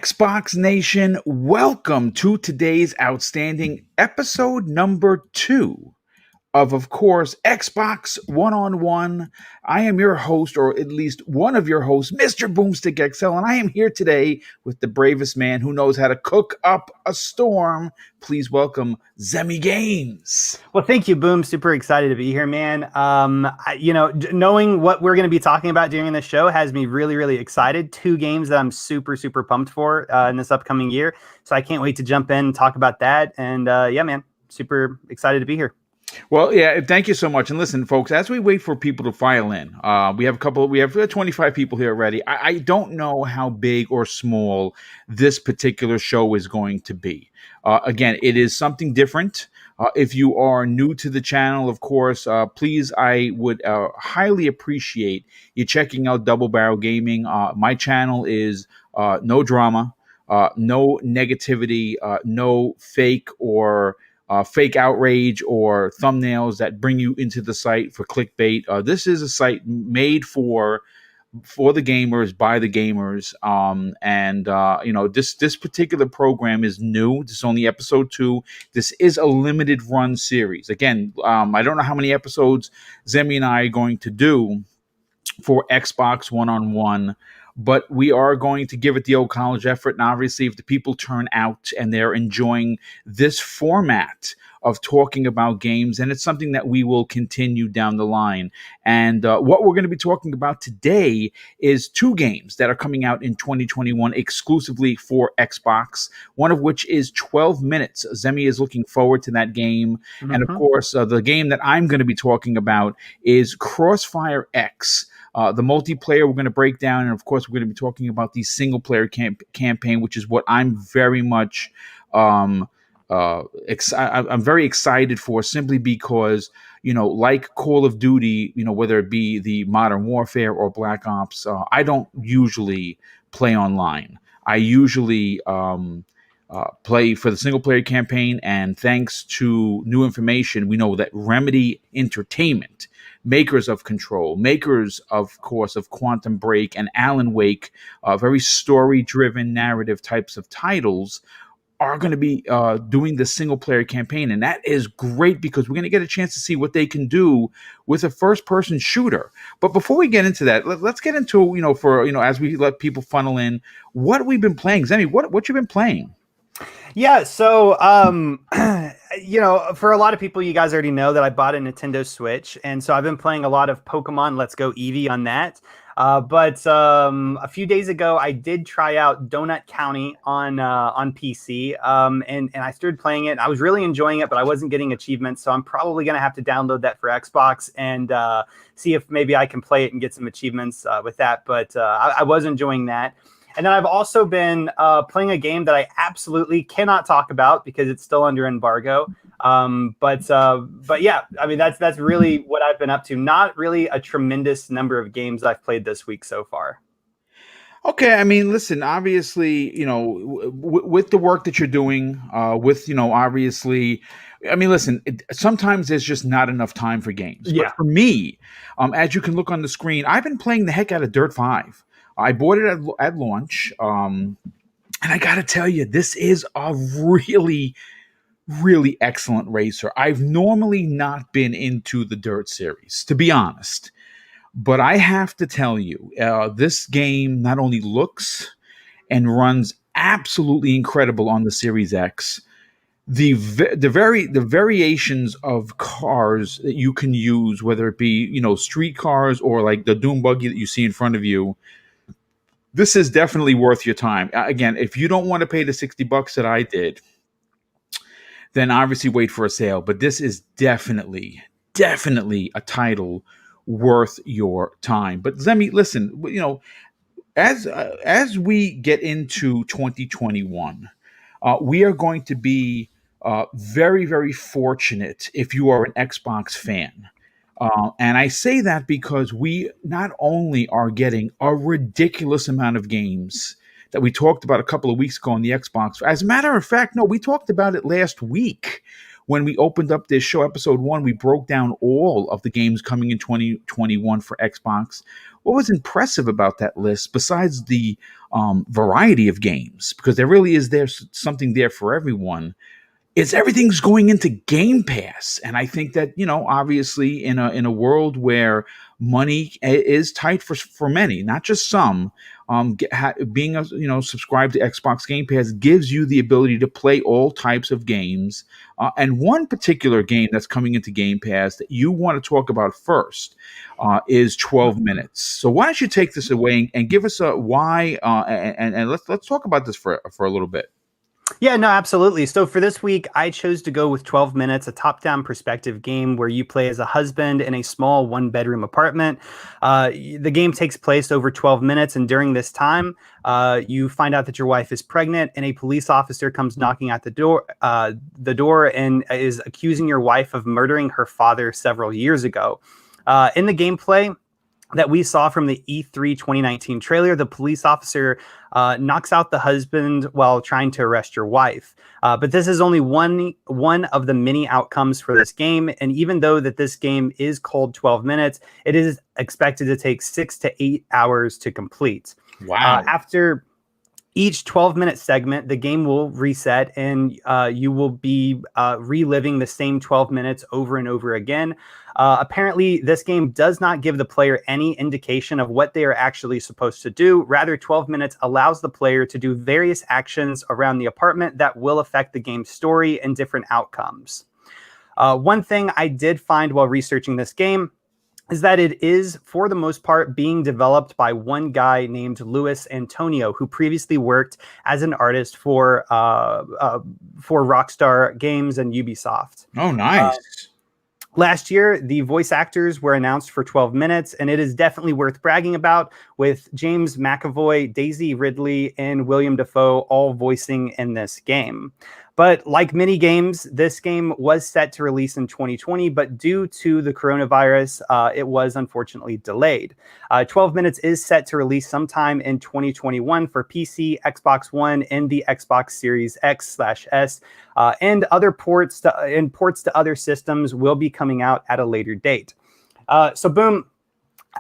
Xbox Nation, welcome to today's outstanding episode number 2 of course, Xbox One-on-One. I am your host, or at least one of your hosts, Mr. Boomstick XL, and I am here today with the bravest man who knows how to cook up a storm. Please welcome Zemi Games. Well, thank you, Boom. Super excited to be here, man. Knowing what we're going to be talking about during this show has me really, really excited. 2 games that I'm super, super pumped for in this upcoming year. So I can't wait to jump in and talk about that. And yeah, man, super excited to be here. Well, yeah, thank you so much. And listen, folks, as we wait for people to file in, we have 25 people here already. I don't know how big or small this particular show is going to be. Again, it is something different. If you are new to the channel, of course, please, I would highly appreciate you checking out Double Barrel Gaming. My channel is no drama, no negativity, no fake or fake outrage or thumbnails that bring you into the site for clickbait. This is a site made for the gamers, by the gamers. This particular program is new. This is only episode 2. This is a limited run series. Again, I don't know how many episodes Zemi and I are going to do for Xbox One-on-One, but we are going to give it the old college effort. And obviously, if the people turn out and they're enjoying this format of talking about games, and it's something that we will continue down the line. And what we're going to be talking about today is 2 games that are coming out in 2021 exclusively for Xbox, one of which is 12 Minutes. Zemi is looking forward to that game. Mm-hmm. And of course, the game that I'm going to be talking about is Crossfire X. The multiplayer we're going to break down, and of course we're going to be talking about the single player campaign, which is what I'm very much I'm very excited for, simply because, like Call of Duty, whether it be the Modern Warfare or Black Ops, I don't usually play online. I usually play for the single player campaign, and thanks to new information, we know that Remedy Entertainment, makers of Control, makers, of course, of Quantum Break and Alan Wake, very story-driven narrative types of titles, are going to be doing the single-player campaign. And that is great because we're going to get a chance to see what they can do with a first-person shooter. But before we get into that, let's get into, as we let people funnel in, what we've been playing. Zemi, what you been playing? Yeah, so, for a lot of people, you guys already know that I bought a Nintendo Switch, and so I've been playing a lot of Pokemon Let's Go Eevee on that. But a few days ago, I did try out Donut County on PC, and I started playing it. I was really enjoying it, but I wasn't getting achievements, so I'm probably going to have to download that for Xbox and see if maybe I can play it and get some achievements with that. But I was enjoying that. And then I've also been playing a game that I absolutely cannot talk about because it's still under embargo. But yeah, I mean, that's really what I've been up to. Not really a tremendous number of games I've played this week so far. Okay, I mean, listen, obviously, with the work that you're doing, obviously, I mean, listen, sometimes there's just not enough time for games. Yeah. But for me, as you can look on the screen, I've been playing the heck out of Dirt 5. I bought it at launch, and I got to tell you, this is a really, really excellent racer. I've normally not been into the Dirt series, to be honest, but I have to tell you, this game not only looks and runs absolutely incredible on the Series X. The variations of cars that you can use, whether it be street cars or like the Doom buggy that you see in front of you. This is definitely worth your time. Again, if you don't want to pay the $60 that I did, then obviously wait for a sale. But this is definitely a title worth your time. But Zemi, listen, as we get into 2021, we are going to be very, very fortunate if you are an Xbox fan. And I say that because we not only are getting a ridiculous amount of games that we talked about a couple of weeks ago on the Xbox. As a matter of fact, no, we talked about it last week when we opened up this show, episode 1. We broke down all of the games coming in 2021 for Xbox. what was impressive about that list, besides the variety of games, because there really is something there for everyone, is everything's going into Game Pass. And I think that, obviously in a world where money is tight for many, not just some, being subscribed to Xbox Game Pass gives you the ability to play all types of games. And one particular game that's coming into Game Pass that you want to talk about first is 12 Minutes. So why don't you take this away and give us a why, and let's talk about this for a little bit. Yeah, no, absolutely. So for this week, I chose to go with 12 Minutes, a top-down perspective game where you play as a husband in a small one-bedroom apartment. The game takes place over 12 minutes, and during this time, you find out that your wife is pregnant, and a police officer comes knocking at the door and is accusing your wife of murdering her father several years ago. In the gameplay that we saw from the E3 2019 trailer, the police officer knocks out the husband while trying to arrest your wife. But this is only one of the many outcomes for this game. And even though that this game is called 12 Minutes, it is expected to take 6 to 8 hours to complete. Wow. After each 12-minute segment, the game will reset, and you will be reliving the same 12 minutes over and over again. Apparently, this game does not give the player any indication of what they are actually supposed to do. Rather, 12 minutes allows the player to do various actions around the apartment that will affect the game's story and different outcomes. One thing I did find while researching this game is that it is, for the most part, being developed by one guy named Luis Antonio, who previously worked as an artist for Rockstar Games and Ubisoft. Oh, nice. Last year, the voice actors were announced for 12 Minutes, and it is definitely worth bragging about, with James McAvoy, Daisy Ridley, and William Dafoe all voicing in this game. But like many games, this game was set to release in 2020, but due to the coronavirus, it was unfortunately delayed. 12 Minutes is set to release sometime in 2021 for PC, Xbox One, and the Xbox Series X/S, and other ports to other systems will be coming out at a later date. So boom.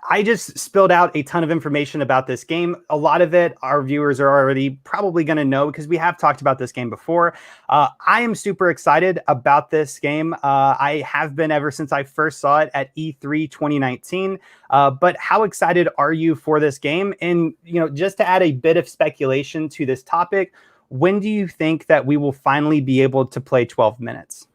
I just spilled out a ton of information about this game. A lot of it our viewers are already probably going to know because we have talked about this game before. I am super excited about this game. I have been ever since I first saw it at E3 2019. But how excited are you for this game? And, just to add a bit of speculation to this topic, when do you think that we will finally be able to play 12 Minutes?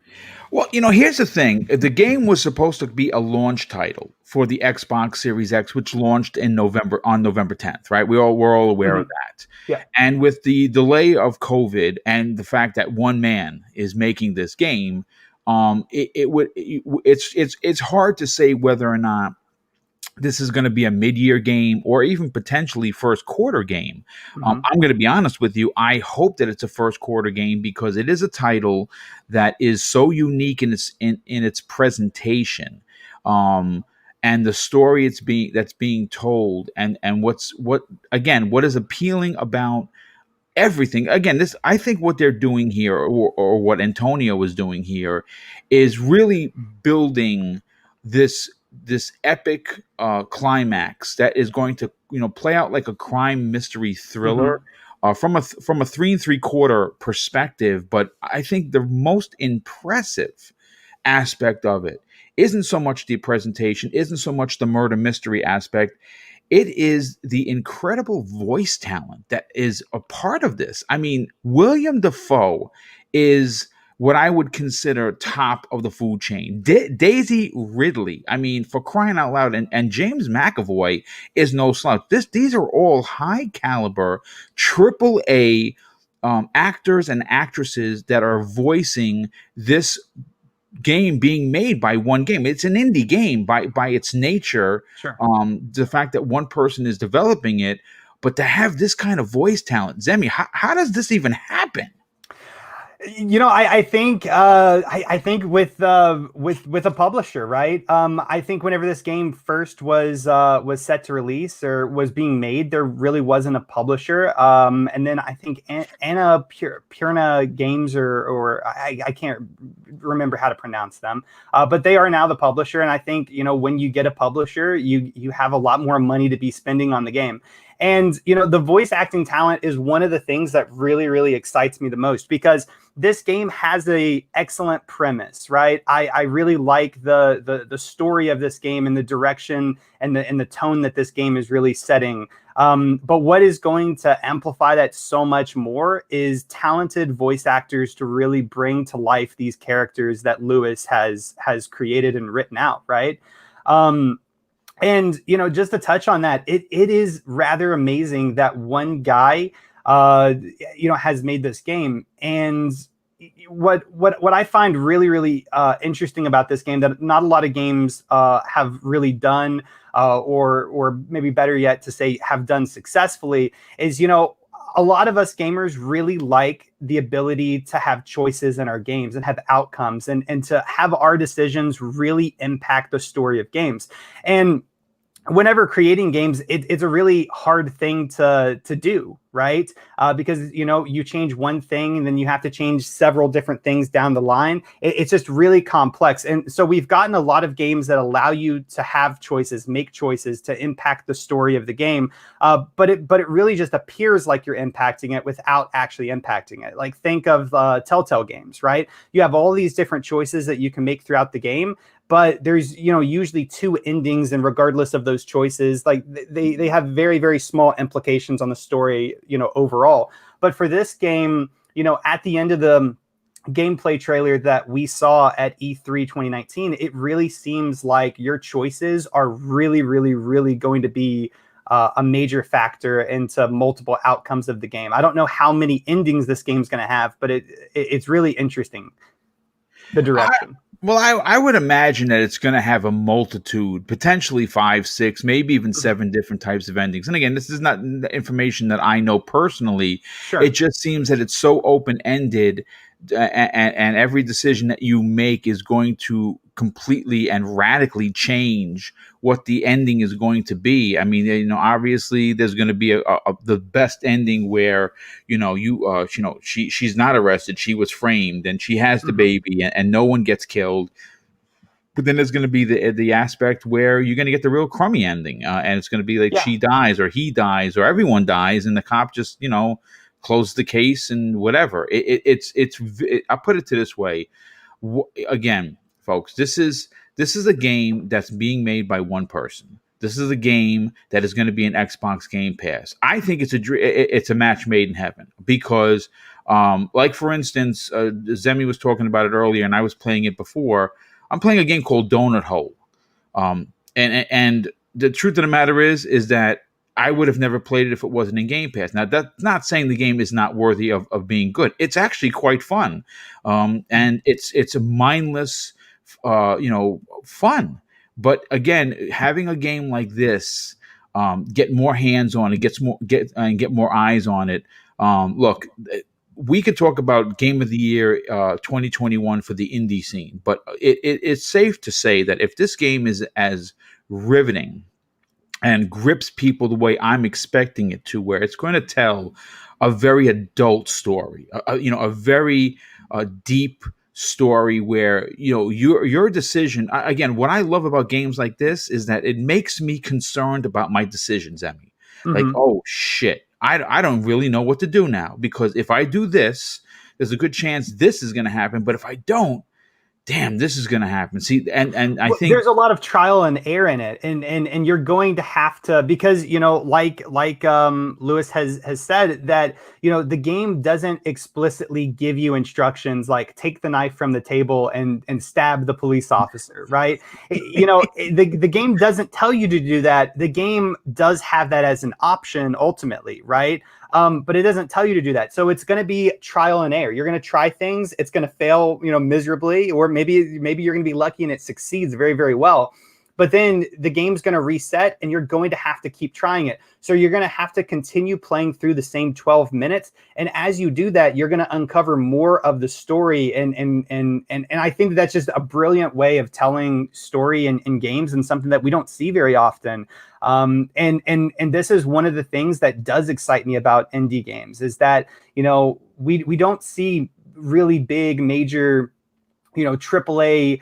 Well, here's the thing. The game was supposed to be a launch title for the Xbox Series X, which launched on November 10th, right? We're all aware of that. Yeah. And with the delay of COVID and the fact that one man is making this game, it's hard to say whether or not this is going to be a mid-year game or even potentially first quarter game. I'm going to be honest with you. I hope that it's a first quarter game because it is a title that is so unique in its presentation, and the story that's being told, and what is appealing about everything. Again, I think what they're doing here, or what Antonio is doing here, is really building this epic climax that is going to play out like a crime mystery thriller from a 3 3/4 perspective. But I think the most impressive aspect of it isn't so much the presentation, isn't so much the murder mystery aspect. It is the incredible voice talent that is a part of this. I mean, William Dafoe is what I would consider top of the food chain. Daisy Ridley, I mean, for crying out loud, and James McAvoy is no slouch. These are all high caliber AAA actors and actresses that are voicing this game being made by one game. It's an indie game by its nature. Sure. The fact that one person is developing it, but to have this kind of voice talent, Zemi, how does this even happen? I think I think with a publisher, right? I think whenever this game first was set to release or was being made, there really wasn't a publisher. And then I think Anna Purna Games or I can't remember how to pronounce them, but they are now the publisher. And I think when you get a publisher, you have a lot more money to be spending on the game. And the voice acting talent is one of the things that really, really excites me the most, because this game has a excellent premise, right? I really like the story of this game and the direction and the tone that this game is really setting. But what is going to amplify that so much more is talented voice actors to really bring to life these characters that Lewis has created and written out, right? And just to touch on that, it is rather amazing that one guy has made this game. And what I find really, really interesting about this game that not a lot of games have really done, or maybe better yet to say have done successfully, is a lot of us gamers really like the ability to have choices in our games and have outcomes and to have our decisions really impact the story of games. And whenever creating games, it's a really hard thing to do, right? Because you change one thing and then you have to change several different things down the line. It's just really complex. And so we've gotten a lot of games that allow you to have choices, make choices to impact the story of the game. But it really just appears like you're impacting it without actually impacting it. Like think of Telltale games, right? You have all these different choices that you can make throughout the game, but there's usually two endings, and regardless of those choices, like they have very, very small implications on the story overall. But for this game, at the end of the gameplay trailer that we saw at E3 2019, it really seems like your choices are really, really, really going to be a major factor into multiple outcomes of the game. I don't know how many endings this game's going to have, but it's really interesting, the direction. I would imagine that it's going to have a multitude, potentially 5, 6, maybe even 7 different types of endings. And again, this is not information that I know personally. Sure. It just seems that it's so open-ended, and every decision that you make is going to completely and radically change what the ending is going to be. I mean, obviously there's going to be the best ending where, she's not arrested, she was framed, and she has the baby, and no one gets killed. But then there's going to be the aspect where you're going to get the real crummy ending, and it's going to be like she dies or he dies or everyone dies, and the cop just closes the case and whatever. I put it to this way, again, folks, this is a game that's being made by one person. This is a game that is going to be an Xbox Game Pass. I think it's a match made in heaven, because, like for instance, Zemi was talking about it earlier, and I was playing it before. I'm playing a game called Donut Hole, and the truth of the matter is that I would have never played it if it wasn't in Game Pass. Now, that's not saying the game is not worthy of being good. It's actually quite fun, and it's a mindless, fun. But again, having a game like this get more hands on it, get more eyes on it. Look, we could talk about Game of the Year 2021 for the indie scene, but it's safe to say that if this game is as riveting and grips people the way I'm expecting it to, where it's going to tell a very adult story, a very deep story where your decision. Again, what I love about games like this is that it makes me concerned about my decisions, Emmy. Like, oh shit, I don't really know what to do now, because if I do this, there's a good chance this is going to happen, but if I don't, damn, this is going to happen. See, and I think there's a lot of trial and error in it, and you're going to have to, because like Lewis has said that the game doesn't explicitly give you instructions like take the knife from the table and stab the police officer, right? The game doesn't tell you to do that. The game does have that as an option ultimately, right? But it doesn't tell you to do that. So it's going to be trial and error. You're going to try things. It's going to fail, miserably, or maybe you're going to be lucky and it succeeds very, very well. but then the game's going to reset and you're going to have to keep trying it. So you're going to have to continue playing through the same 12 minutes. And as you do that, you're going to uncover more of the story. And I think that's just a brilliant way of telling story in games, and something that we don't see very often. And this is one of the things that does excite me about indie games, is that, we don't see really big, major, AAA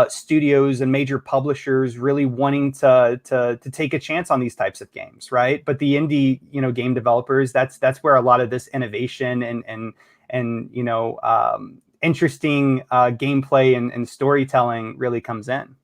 studios and major publishers really wanting to take a chance on these types of games, right? But the indie, game developers, that's where a lot of this innovation and interesting gameplay and storytelling really comes in.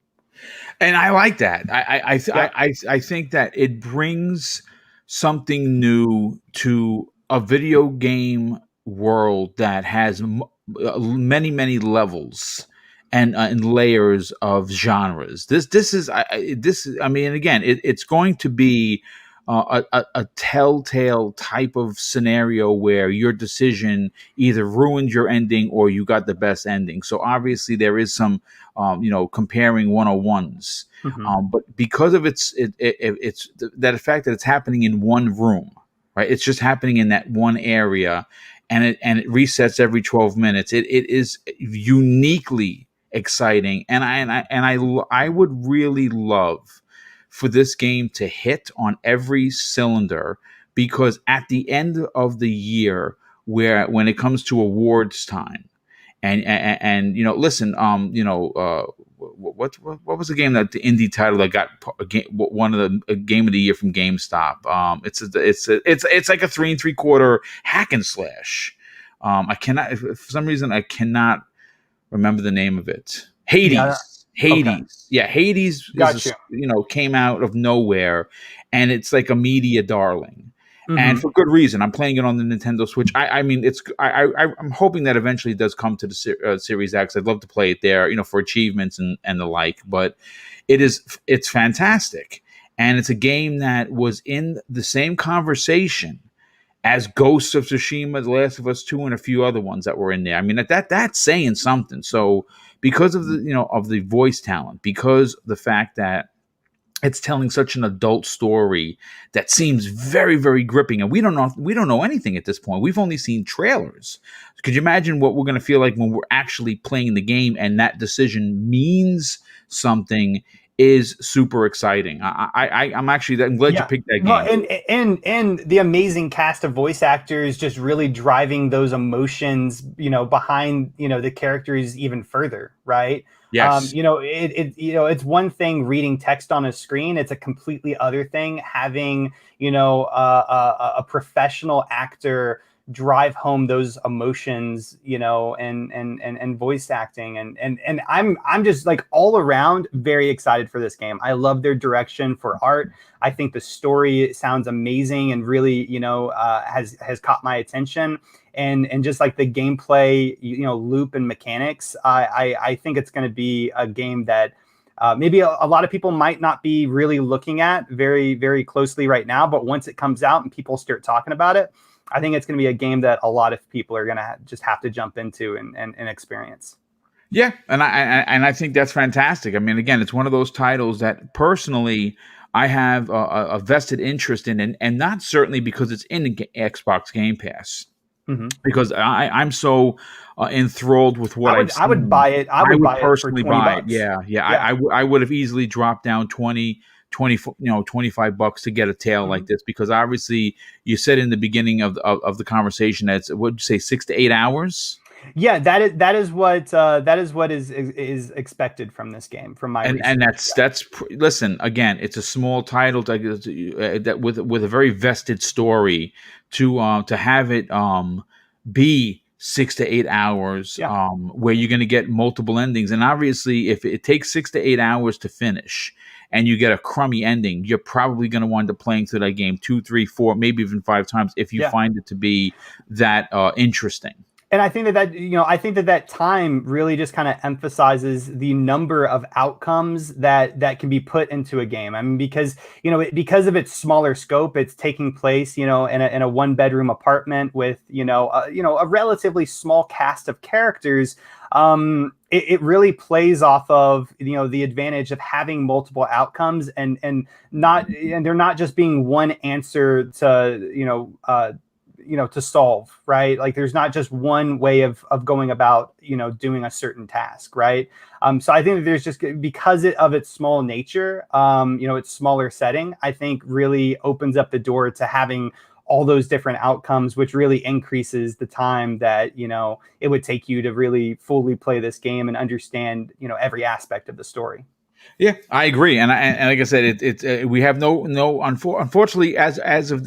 And I like that. I think that it brings something new to a video game world that has many levels and layers of genres. This is I mean, again, it's going to be a telltale type of scenario where your decision either ruined your ending or you got the best ending. So obviously there is some comparing 101s, but because of it's that fact that it's happening in one room, right? It's just happening in that one area, and it resets every 12 minutes. It is uniquely exciting, and I would really love for this game to hit on every cylinder, because at the end of the year, when it comes to awards time, and listen, what was the game, that the indie title that got one of the game of the year from GameStop? It's like a 3 3/4 hack and slash. I cannot, for some reason, I cannot remember the name of it. Hades. Yeah. Hades. Okay. Yeah, Hades came out of nowhere, and it's like a media darling. And for good reason. I'm playing it on the Nintendo Switch. I'm hoping that eventually it does come to the Series X. I'd love to play it there, for achievements and the like. But it's fantastic, and it's a game that was in the same conversation as Ghosts of Tsushima, The Last of Us 2, and a few other ones that were in there. I mean, that's saying something. So because of the voice talent, because the fact that it's telling such an adult story that seems very, very gripping, and we don't know anything at this point. We've only seen trailers. Could you imagine what we're going to feel like when we're actually playing the game and that decision means something? Is super exciting. I'm glad you picked that game. Well, and the amazing cast of voice actors just really driving those emotions, behind the characters even further, right? Yes. It's one thing reading text on a screen. It's a completely other thing having a professional actor drive home those emotions, and voice acting, and I'm just like all around very excited for this game. I love their direction for art. I think the story sounds amazing and really, has caught my attention, and just like the gameplay, loop and mechanics. I think it's going to be a game that maybe a lot of people might not be really looking at very, very closely right now, but once it comes out and people start talking about it, I think it's going to be a game that a lot of people are going to just have to jump into and experience. Yeah, and I think that's fantastic. I mean, again, it's one of those titles that personally I have a vested interest in, and not certainly because it's in the Xbox Game Pass, because I'm so enthralled with what I would buy it. I would buy personally it for $20. Yeah. I would have easily dropped down 20, $25 to get a tale like this, because obviously you said in the beginning of the conversation that it's, what would you say, 6 to 8 hours? Yeah, that is what is expected from this game, from my research. And that's listen, again, it's a small title that with a very vested story to have it be 6 to 8 hours, where you're going to get multiple endings. And obviously, if it takes 6 to 8 hours to finish and you get a crummy ending, you're probably going to wind up playing through that game 2, 3, 4, maybe even 5 times if you find it to be that interesting. And I think that time really just kind of emphasizes the number of outcomes that can be put into a game. I mean, because of its smaller scope, it's taking place, in a 1-bedroom apartment with, a relatively small cast of characters. it really plays off of, the advantage of having multiple outcomes, and they're not just being one answer to, to solve, right? Like there's not just one way of going about, doing a certain task, right? So I think that there's just, because of its small nature, its smaller setting, I think really opens up the door to having all those different outcomes, which really increases the time that, it would take you to really fully play this game and understand, every aspect of the story. Yeah, I agree, and like I said, we have unfortunately, as of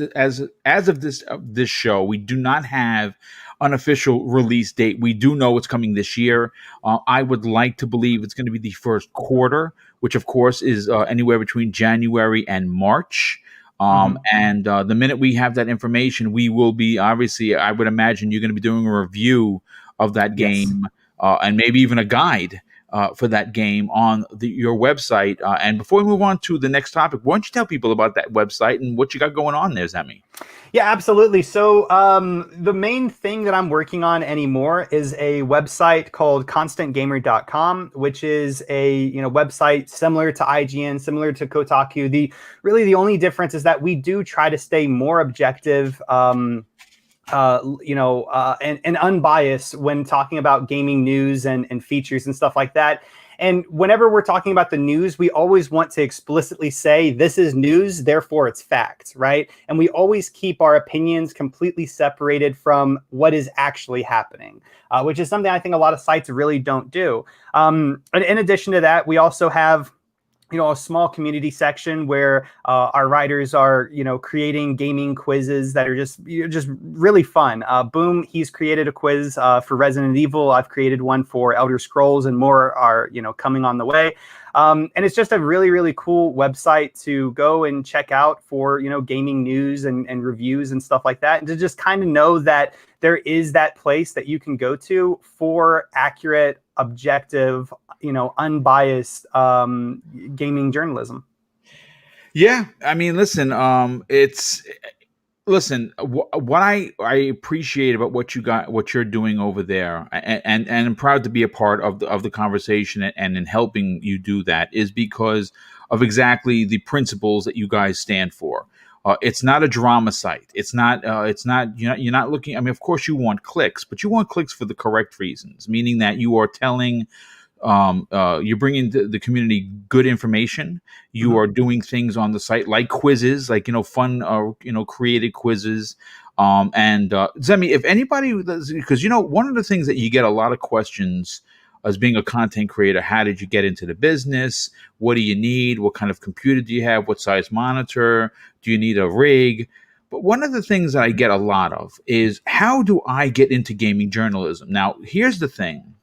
this show, we do not have an official release date. We do know it's coming this year. I would like to believe it's going to be the first quarter, which of course is anywhere between January and March. And the minute we have that information, we will be, obviously, I would imagine you're going to be doing a review of that game, and maybe even a guide for that game on your website. And before we move on to the next topic, why don't you tell people about that website and what you got going on there, Zemi? Yeah, absolutely. So the main thing that I'm working on anymore is a website called ConstantGamer.com, which is a website similar to IGN, similar to Kotaku. The only difference is that we do try to stay more objective, and unbiased when talking about gaming news and features and stuff like that. And whenever we're talking about the news, we always want to explicitly say this is news, therefore it's fact, right? And we always keep our opinions completely separated from what is actually happening, which is something I think a lot of sites really don't do. And in addition to that, we also have a small community section where our writers are, creating gaming quizzes that are just really fun. Boom, he's created a quiz for Resident Evil. I've created one for Elder Scrolls, and more are, coming on the way. And it's just a really, really cool website to go and check out for, gaming news and reviews and stuff like that. And to just kind of know that there is that place that you can go to for accurate, objective, unbiased gaming journalism. Yeah, I mean, listen, what I appreciate about what you're doing over there, and I'm proud to be a part of the conversation and in helping you do that, is because of exactly the principles that you guys stand for. It's not a drama site. It's not. You're not looking. I mean, of course, you want clicks, but you want clicks for the correct reasons, meaning that you are telling. You're bringing the community good information. You are doing things on the site like quizzes, like fun, created quizzes. And Zemi, if anybody, because one of the things that you get a lot of questions as being a content creator: how did you get into the business? What do you need? What kind of computer do you have? What size monitor? Do you need a rig? But one of the things that I get a lot of is, how do I get into gaming journalism? Now, here's the thing.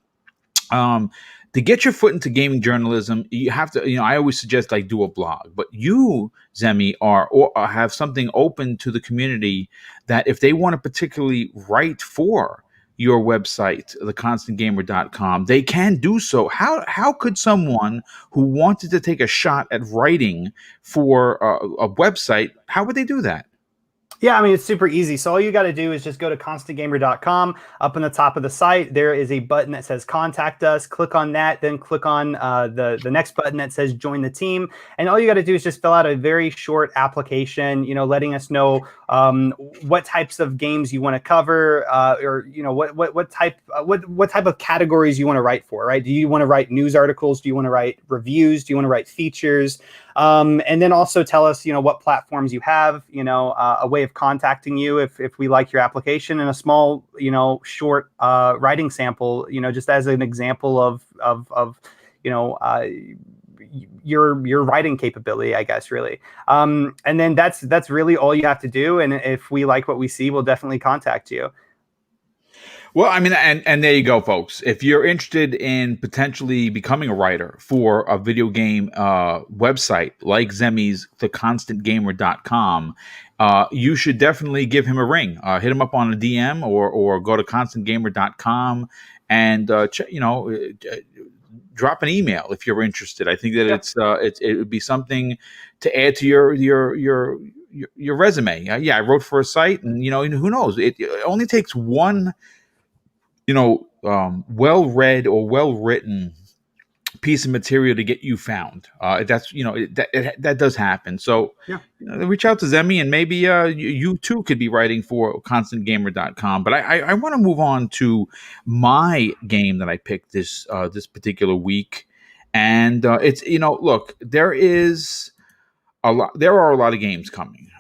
To get your foot into gaming journalism, you have to, I always suggest do a blog. But you, Zemi, or have something open to the community that if they want to particularly write for your website, theconstantgamer.com, they can do so. How could someone who wanted to take a shot at writing for a website, how would they do that? Yeah, I mean, it's super easy. So all you got to do is just go to ConstantGamer.com. Up on the top of the site, there is a button that says Contact Us. Click on that, then click on the next button that says Join the Team. And all you got to do is just fill out a very short application, letting us know what types of games you want to cover, or what type of categories you want to write for, right? Do you want to write news articles? Do you want to write reviews? Do you want to write features? And then also tell us, what platforms you have, a way of contacting you if we like your application, and a small, short writing sample, just as an example of your writing capability, I guess, really. And then that's really all you have to do. And if we like what we see, we'll definitely contact you. Well, I mean, and there you go, folks. If you're interested in potentially becoming a writer for a video game website like Zemi's theconstantgamer.com, you should definitely give him a ring. Hit him up on a DM or go to constantgamer.com and drop an email if you're interested. I think that it would be something to add to your resume. I wrote for a site, and who knows? It only takes one well read or well written piece of material to get you found. That's that does happen. So Yeah. reach out to Zemi, and maybe you too could be writing for ConstantGamer.com. But I want to move on to my game that I picked this particular week, and it's look, there are a lot of games coming,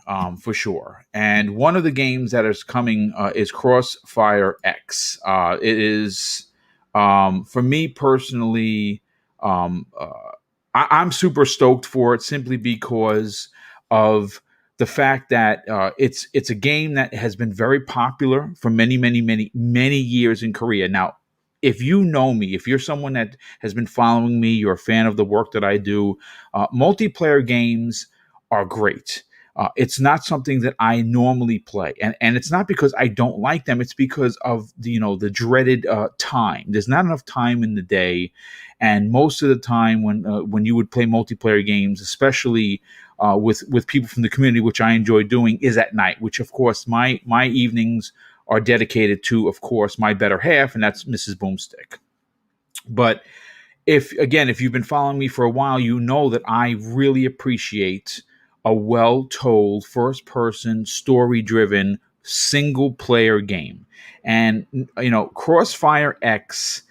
for sure. And one of the games that is coming is Crossfire X. It is, for me personally, I'm super stoked for it simply because of the fact that it's a game that has been very popular for many, many, many, many years in Korea. Now, if you know me, if you're someone that has been following me, you're a fan of the work that I do, multiplayer games are great. It's not something that I normally play, and it's not because I don't like them. It's because of the dreaded time. There's not enough time in the day, and most of the time when you would play multiplayer games, especially with people from the community, which I enjoy doing, is at night. Which of course my evenings are dedicated to, of course, my better half, and that's Mrs. Boomstick. But if you've been following me for a while, you know that I really appreciate a well-told, first-person, story-driven, single-player game. And Crossfire X,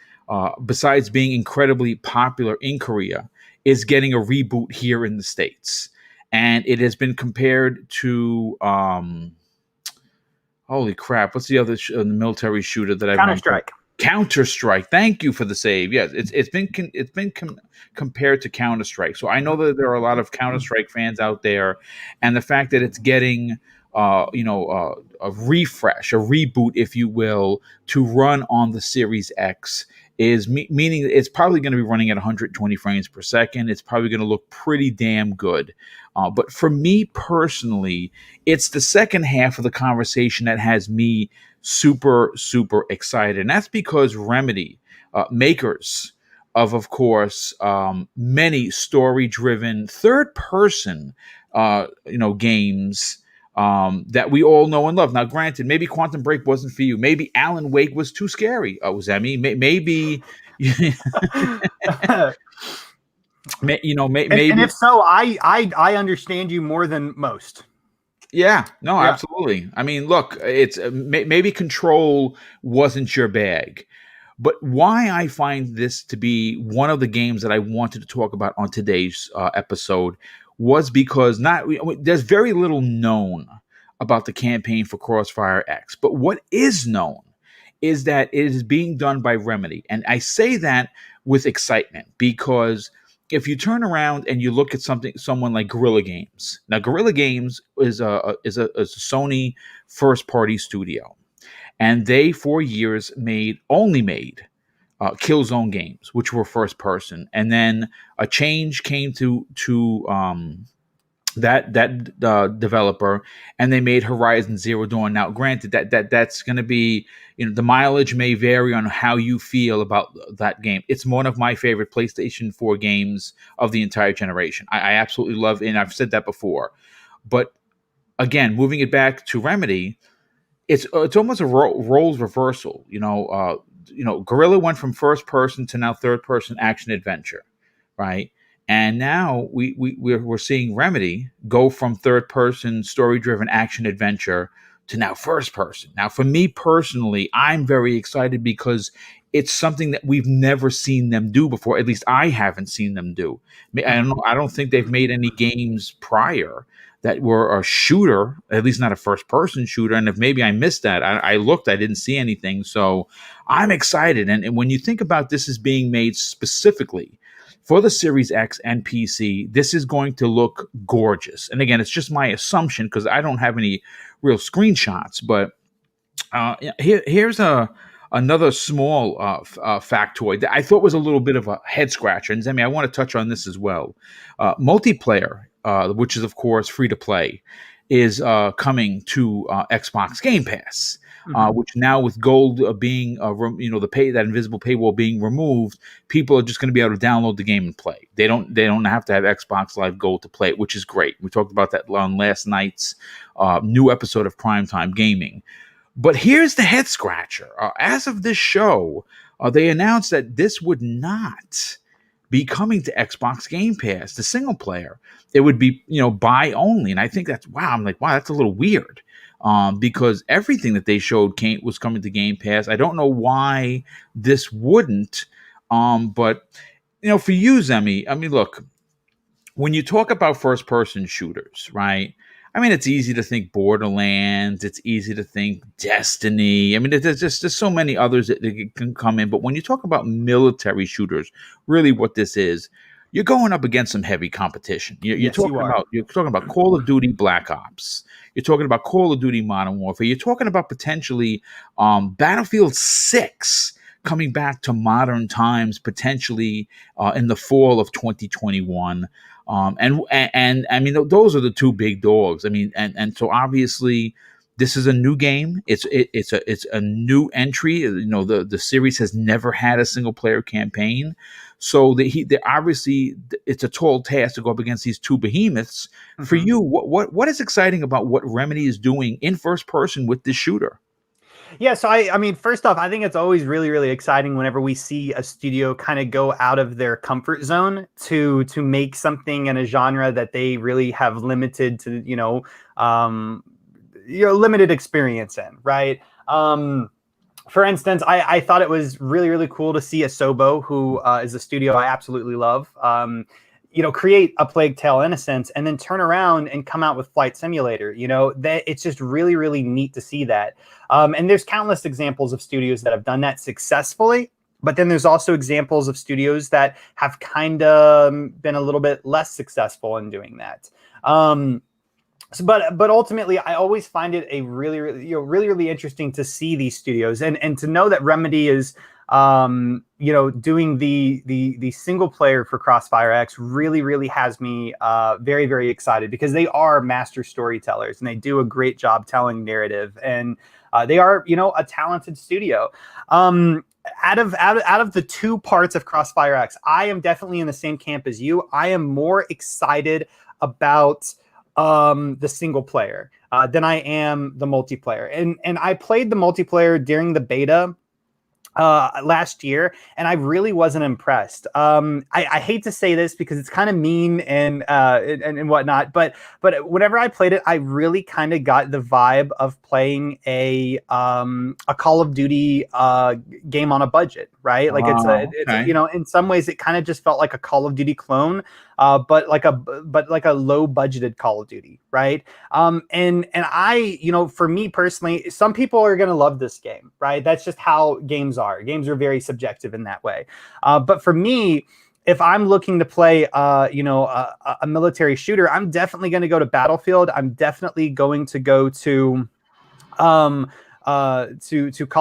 besides being incredibly popular in Korea, is getting a reboot here in the States. And it has been compared to holy crap! What's the other military shooter that I've Counter-Strike? Counter-Strike. Thank you for the save. Yes, it's been compared to Counter-Strike. So I know that there are a lot of Counter-Strike fans out there, and the fact that it's getting a refresh, a reboot, if you will, to run on the Series X is meaning it's probably going to be running at 120 frames per second. It's probably going to look pretty damn good. But for me personally, it's the second half of the conversation that has me super, super excited. And that's because Remedy, makers of course, many story-driven third-person, games that we all know and love. Now, granted, maybe Quantum Break wasn't for you. Maybe Alan Wake was too scary. Zemi. Maybe, maybe. And if so, I understand you more than most. Yeah, no, yeah. Absolutely. I mean, look, it's maybe Control wasn't your bag, but why I find this to be one of the games that I wanted to talk about on today's episode was because there's very little known about the campaign for Crossfire X, but what is known is that it is being done by Remedy, and I say that with excitement because if you turn around and you look at someone like Guerrilla Games, now Guerrilla Games is a Sony first-party studio, and they for years only made Killzone games, which were first-person, and then a change came to that developer, and they made Horizon Zero Dawn. Now, granted, that's going to be, the mileage may vary on how you feel about that game. It's one of my favorite PlayStation 4 games of the entire generation. I absolutely love it, and I've said that before. But again, moving it back to Remedy, it's almost a roles reversal. Guerrilla went from first person to now third person action adventure, right? And now we're seeing Remedy go from third-person, story-driven action adventure to now first-person. Now, for me personally, I'm very excited because it's something that we've never seen them do before. At least I haven't seen them do. I don't think they've made any games prior that were a shooter, at least not a first-person shooter. And if maybe I missed that, I looked, I didn't see anything. So I'm excited. And when you think about this as being made specifically for the Series X and PC, this is going to look gorgeous. And again, it's just my assumption because I don't have any real screenshots. But here's another small factoid that I thought was a little bit of a head scratcher. And Zemi, I want to touch on this as well. Multiplayer, which is of course free to play, is coming to Xbox Game Pass. Which now with gold being, that invisible paywall being removed, people are just going to be able to download the game and play. They don't have to have Xbox Live Gold to play it, which is great. We talked about that on last night's new episode of Primetime Gaming. But here's the head scratcher. As of this show, they announced that this would not be coming to Xbox Game Pass, the single player. It would be, buy only. And I think that's, wow, I'm like, wow, that's a little weird. Because everything that they showed was coming to Game Pass. I don't know why this wouldn't. But, for you, Zemi, I mean, look, when you talk about first-person shooters, right? I mean, it's easy to think Borderlands. It's easy to think Destiny. I mean, there's so many others that can come in. But when you talk about military shooters, really what this is, you're going up against some heavy competition. You're talking about Call of Duty Black Ops. You're talking about Call of Duty Modern Warfare. You're talking about potentially Battlefield 6 coming back to modern times, potentially in the fall of 2021. And I mean, those are the two big dogs. I mean, and so obviously this is a new game. It's a new entry. The series has never had a single player campaign. So they obviously it's a tall task to go up against these two behemoths. Mm-hmm. For you, what is exciting about what Remedy is doing in first person with this shooter? Yeah, so I mean, first off, I think it's always really, really exciting whenever we see a studio kind of go out of their comfort zone to make something in a genre that they really have limited to, limited experience in, right? For instance, I thought it was really, really cool to see Asobo, who is a studio I absolutely love, create A Plague Tale: Innocence and then turn around and come out with Flight Simulator. That it's just really, really neat to see that. And there's countless examples of studios that have done that successfully. But then there's also examples of studios that have kind of been a little bit less successful in doing that. But ultimately, I always find it a really, really, really interesting to see these studios and to know that Remedy is doing the single player for Crossfire X really, really has me very, very excited, because they are master storytellers and they do a great job telling narrative, and they are, a talented studio. Out of the two parts of Crossfire X, I am definitely in the same camp as you. I am more excited about the single player than I am the multiplayer. And I played the multiplayer during the beta last year, and I really wasn't impressed. I hate to say this because it's kind of mean and whatnot, but whenever I played it, I really kind of got the vibe of playing a Call of Duty game on a budget, right? Like it's in some ways it kind of just felt like a Call of Duty clone, but like a low budgeted Call of Duty, right? And I, for me personally, some people are going to love this game, right? That's just how games are. Games are very subjective in that way. But for me, if I'm looking to play, a military shooter, I'm definitely going to go to Battlefield. I'm definitely going to go to Call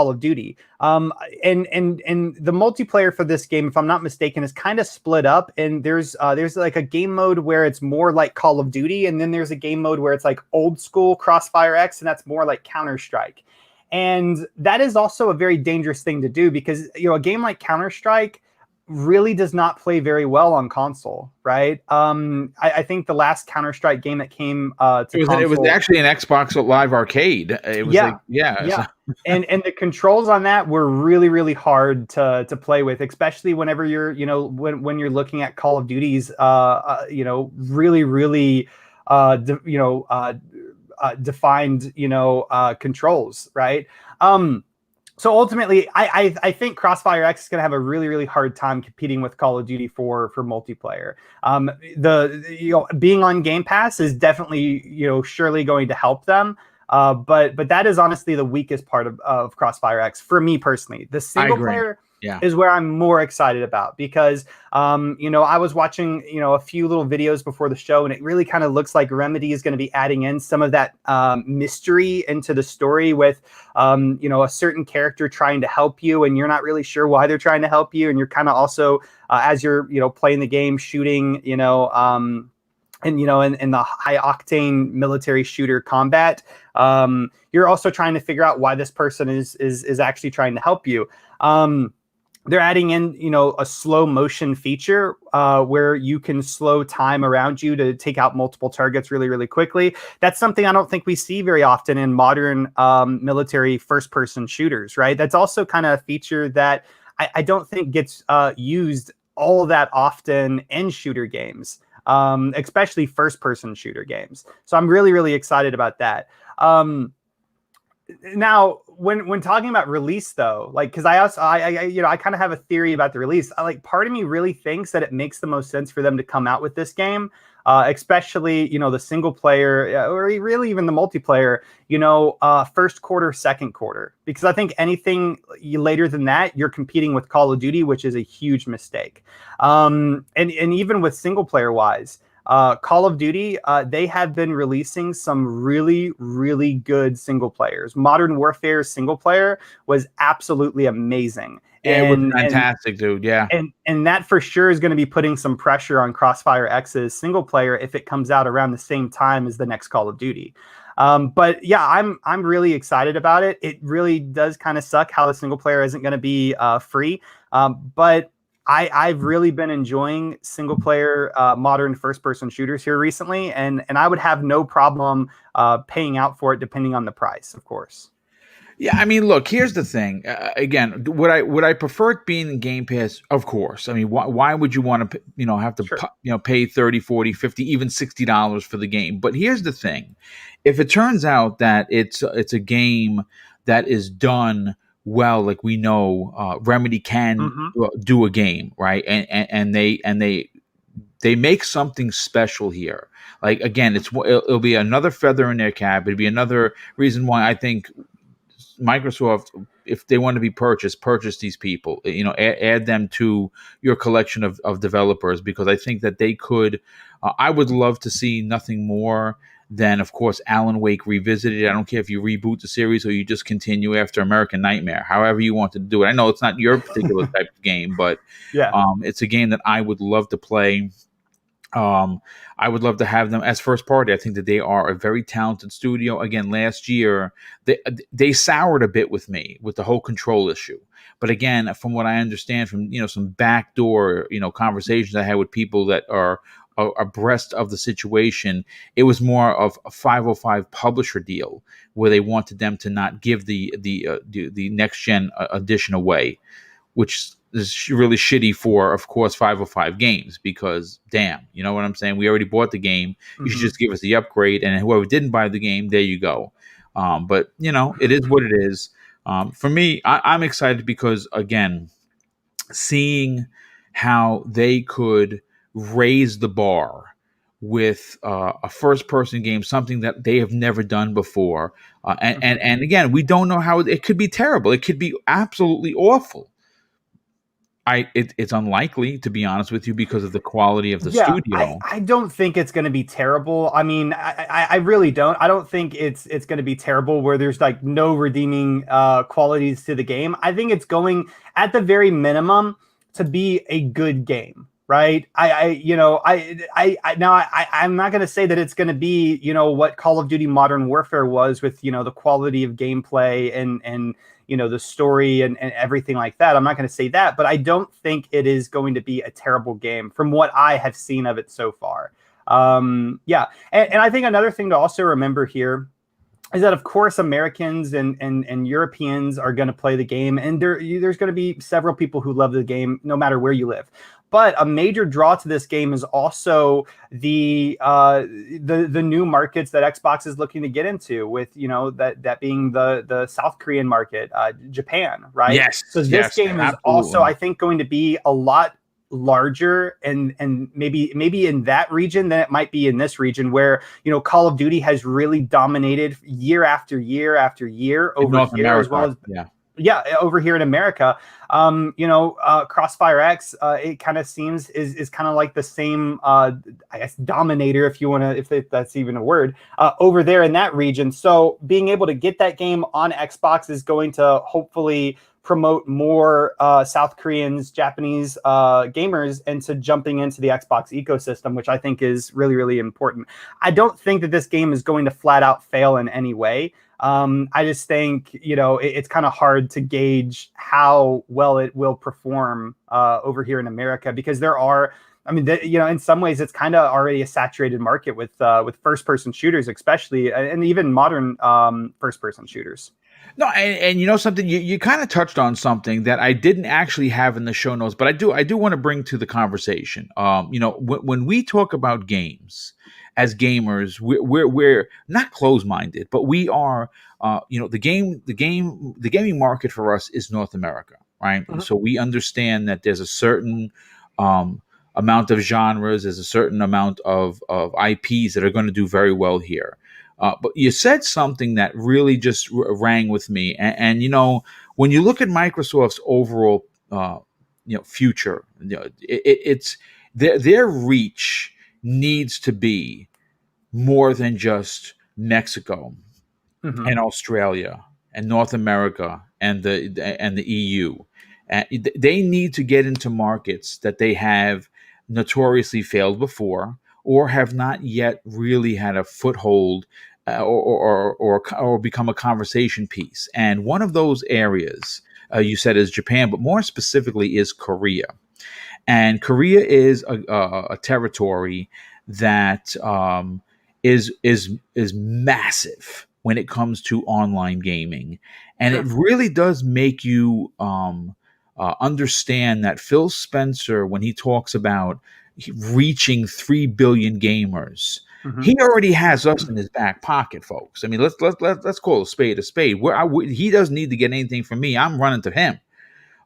of Duty. And the multiplayer for this game, if I'm not mistaken, is kind of split up. And there's like a game mode where it's more like Call of Duty, and then there's a game mode where it's like old school Crossfire X, and that's more like Counter-Strike. And that is also a very dangerous thing to do, because a game like Counter-Strike really does not play very well on console, right? I think the last Counter-Strike game that came to console, it was actually an Xbox Live Arcade. It was and the controls on that were really, really hard to play with, especially whenever you're when you're looking at Call of Duty's really, really defined controls, right? So ultimately, I think Crossfire X is going to have a really, really hard time competing with Call of Duty for multiplayer. Being on Game Pass is definitely surely going to help them. But that is honestly the weakest part of Crossfire X for me personally. The single player is where I'm more excited about, because I was watching a few little videos before the show, and it really kind of looks like Remedy is going to be adding in some of that mystery into the story with a certain character trying to help you, and you're not really sure why they're trying to help you, and you're kind of also as you're playing the game shooting in the high octane military shooter combat, you're also trying to figure out why this person is actually trying to help you. they're adding in, a slow motion feature where you can slow time around you to take out multiple targets really, really quickly. That's something I don't think we see very often in modern military first-person shooters, right? That's also kind of a feature that I don't think gets used all that often in shooter games, especially first-person shooter games. So I'm really, really excited about that. Now, when talking about release, though, like, because I kind of have a theory about the release. Part of me really thinks that it makes the most sense for them to come out with this game, especially the single player or really even the multiplayer. First quarter, second quarter, because I think anything later than that, you're competing with Call of Duty, which is a huge mistake. And even with single player wise. Call of Duty, they have been releasing some really, really good single players. Modern Warfare single player was absolutely amazing. Yeah, it was fantastic, dude. Yeah. And that for sure is going to be putting some pressure on Crossfire X's single player if it comes out around the same time as the next Call of Duty. But yeah, I'm really excited about it. It really does kind of suck how the single player isn't going to be free. But I've really been enjoying single player modern first person shooters here recently, and I would have no problem paying out for it depending on the price, of course. Yeah, I mean, look, here's the thing. Again, would I prefer it being in Game Pass? Of course. I mean, why would you want to have to Sure. pay 30, 40, 50, even $60 for the game? But here's the thing. If it turns out that it's a game that is done well, like we know, Remedy can do a game, right? And they make something special here. Like, again, it'll be another feather in their cap. It'd be another reason why I think Microsoft, if they want to be purchase these people, add them to your collection of developers, because I think that they could. I would love to see nothing more than, of course, Alan Wake revisited. I don't care if you reboot the series or you just continue after American Nightmare, however you want to do it. I know it's not your particular type of game, but Yeah. It's a game that I would love to play. I would love to have them as first party. I think that they are a very talented studio. Again, last year they soured a bit with me with the whole control issue. But again, from what I understand from some backdoor conversations I had with people that are abreast of the situation, it was more of a 505 publisher deal where they wanted them to not give the next gen edition away, which is really shitty for, of course, 505 games, because damn, you know what I'm saying? We already bought the game. You should just give us the upgrade, and whoever didn't buy the game, there you go. But it is what it is. For me, I'm excited because, again, seeing how they could raise the bar with a first-person game, something that they have never done before, and again, we don't know how it could be terrible. It could be absolutely awful. It's unlikely, to be honest with you, because of the quality of the studio. I don't think it's going to be terrible. I mean, I really don't. I don't think it's going to be terrible where there's like no redeeming qualities to the game. I think it's going, at the very minimum, to be a good game. Right. I'm not going to say that it's going to be, what Call of Duty Modern Warfare was with, the quality of gameplay and the story and everything like that. I'm not going to say that, but I don't think it is going to be a terrible game from what I have seen of it so far. And I think another thing to also remember here is that, of course, Americans and Europeans are going to play the game, and there's going to be several people who love the game no matter where you live. But a major draw to this game is also the new markets that Xbox is looking to get into, with that being the South Korean market, Japan, right? Yes. So this game is also, I think, going to be a lot larger and maybe in that region than it might be in this region, where Call of Duty has really dominated year after year after year over North here, America, as well as over here in America. Crossfire X, it kind of seems is kind of like the same, I guess, dominator, if you want to, if that's even a word, over there in that region. So being able to get that game on Xbox is going to hopefully promote more South Koreans, Japanese gamers into jumping into the Xbox ecosystem, which I think is really, really important. I don't think that this game is going to flat out fail in any way. I just think, it's kind of hard to gauge how well it will perform over here in America, because in some ways it's kind of already a saturated market with first-person shooters, especially, and even modern first-person shooters. No, and you know something, you kind of touched on something that I didn't actually have in the show notes, but I do want to bring to the conversation. When we talk about games as gamers, we're not closed-minded, but we are. The gaming market for us is North America, right? Mhm. So we understand that there's a certain amount of genres, there's a certain amount of IPs that are going to do very well here. But you said something that really just rang with me, and when you look at Microsoft's overall, future, it's their reach needs to be more than just Mexico Mhm. and Australia and North America and the EU. They need to get into markets that they have notoriously failed before, or have not yet really had a foothold, or become a conversation piece. And one of those areas, you said, is Japan, but more specifically is Korea. And Korea is a territory that is massive when it comes to online gaming, and it Sure. really does make you understand that Phil Spencer, when he talks about reaching 3 billion gamers, Mhm. he already has us in his back pocket, folks. I mean, let's call a spade a spade. He doesn't need to get anything from me. I'm running to him.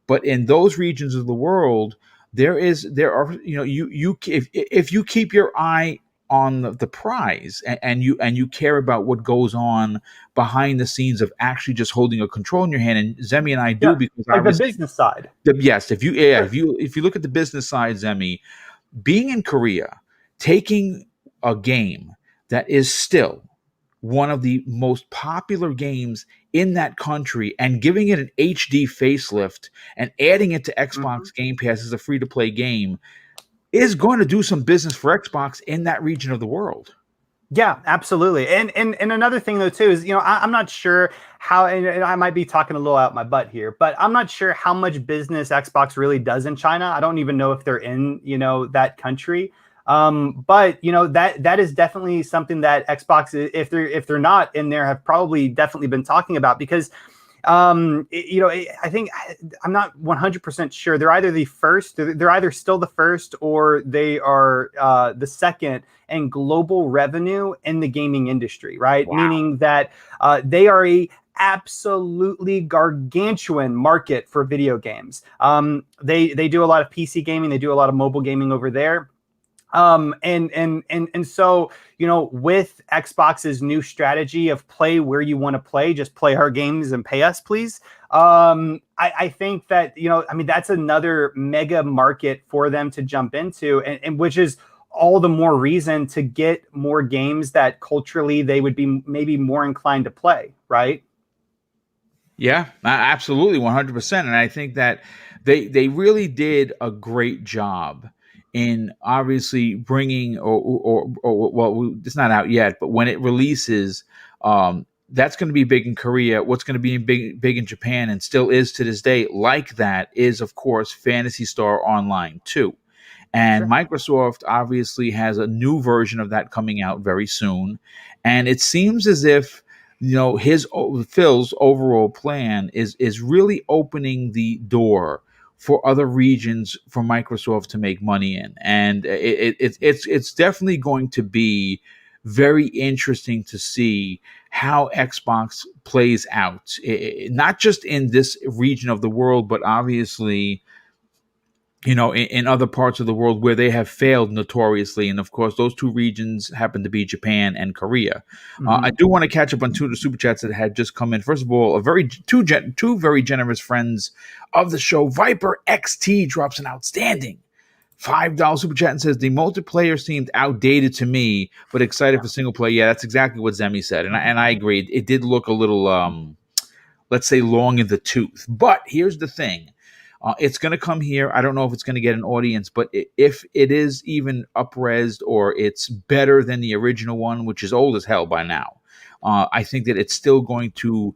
But in those regions of the world, there are, if you keep your eye on the prize, and you care about what goes on behind the scenes of actually just holding a control in your hand, and Zemi and I do, Yeah, because like the obviously, business side. yes, if Sure. you look at the business side, Zemi, being in Korea, taking a game that is still one of the most popular games in that country and giving it an HD facelift and adding it to Mhm. Xbox Game Pass as a free to play game is going to do some business for Xbox in that region of the world. Yeah, absolutely. And another thing though too is, I'm not sure how, and I might be talking a little out my butt here, but I'm not sure how much business Xbox really does in China. I don't even know if they're in, that country. But that is definitely something that Xbox, if they're not in there, have probably definitely been talking about, because I think, I'm not 100% sure. They're either the first, they're either still the first, or they are the second in global revenue in the gaming industry, right? Wow. Meaning that they are a absolutely gargantuan market for video games. They do a lot of PC gaming, they do a lot of mobile gaming over there. And so, with Xbox's new strategy of play where you want to play, just play our games and pay us, please. I think that, that's another mega market for them to jump into, and which is all the more reason to get more games that culturally they would be maybe more inclined to play, right? Yeah, absolutely, 100%. And I think that they really did a great job in obviously bringing, well, it's not out yet, but when it releases, that's going to be big in Korea. What's going to be big in Japan, and still is to this day like that, is of course Fantasy Star Online 2. And Sure. Microsoft obviously has a new version of that coming out very soon. And it seems as if, Phil's overall plan is really opening the door for other regions for Microsoft to make money in. And it's definitely going to be very interesting to see how Xbox plays out, not just in this region of the world, but obviously, in other parts of the world where they have failed notoriously. And of course, those two regions happen to be Japan and Korea. I Mhm. do want to catch up on two of the super chats that had just come in. First of all, two very generous friends of the show. Viper XT drops an outstanding $5 super chat and says, the multiplayer seemed outdated to me, but excited for single player. Yeah, that's exactly what Zemi said. And I agreed. It did look a little, let's say, long in the tooth. But here's the thing. It's going to come here. I don't know if it's going to get an audience, but if it is even upresed, or it's better than the original one, which is old as hell by now, I think that it's still going to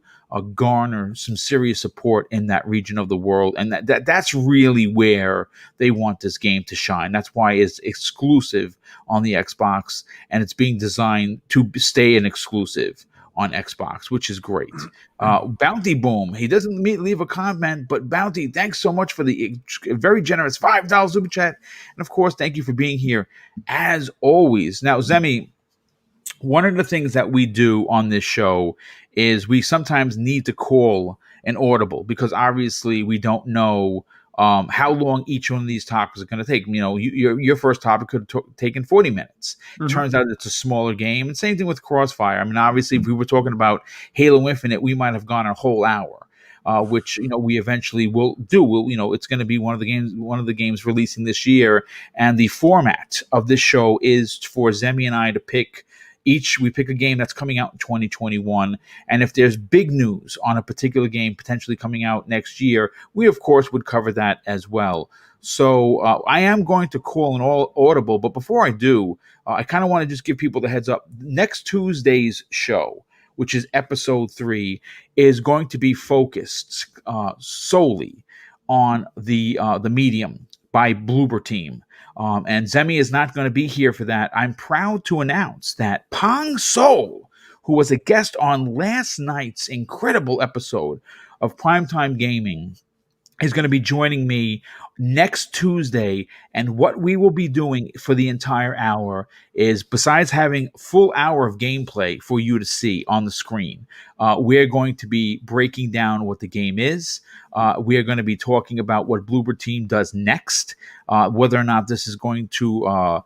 garner some serious support in that region of the world, and that's really where they want this game to shine. That's why it's exclusive on the Xbox, and it's being designed to stay an exclusive on Xbox, which is great. Bounty Boom, he doesn't leave a comment, but Bounty, thanks so much for the very generous $5 super chat, and of course, thank you for being here as always. Now, Zemi, one of the things that we do on this show is we sometimes need to call an audible because obviously we don't know how long each one of these topics are going to take. You know, your first topic could have taken 40 minutes. Turns out it's a smaller game. And same thing with Crossfire. I mean, obviously, if we were talking about Halo Infinite, we might have gone a whole hour. Which we eventually will do. It's going to be one of the games releasing this year, and the format of this show is for Zemi and I to pick. We pick a game that's coming out in 2021, and if there's big news on a particular game potentially coming out next year, we of course would cover that as well. So I am going to call an audible, but before I do, I kind of want to just give people the heads up. Next Tuesday's show, which is episode 3, is going to be focused solely on the Medium by Bloober Team. And Zemi is not going to be here for that. I'm proud to announce that Pong Soul, who was a guest on last night's incredible episode of Primetime Gaming, is going to be joining me next Tuesday. And what we will be doing for the entire hour is, besides having a full hour of gameplay for you to see on the screen, we're going to be breaking down what the game is. We are going to be talking about what Bloober Team does next, whether or not this is going to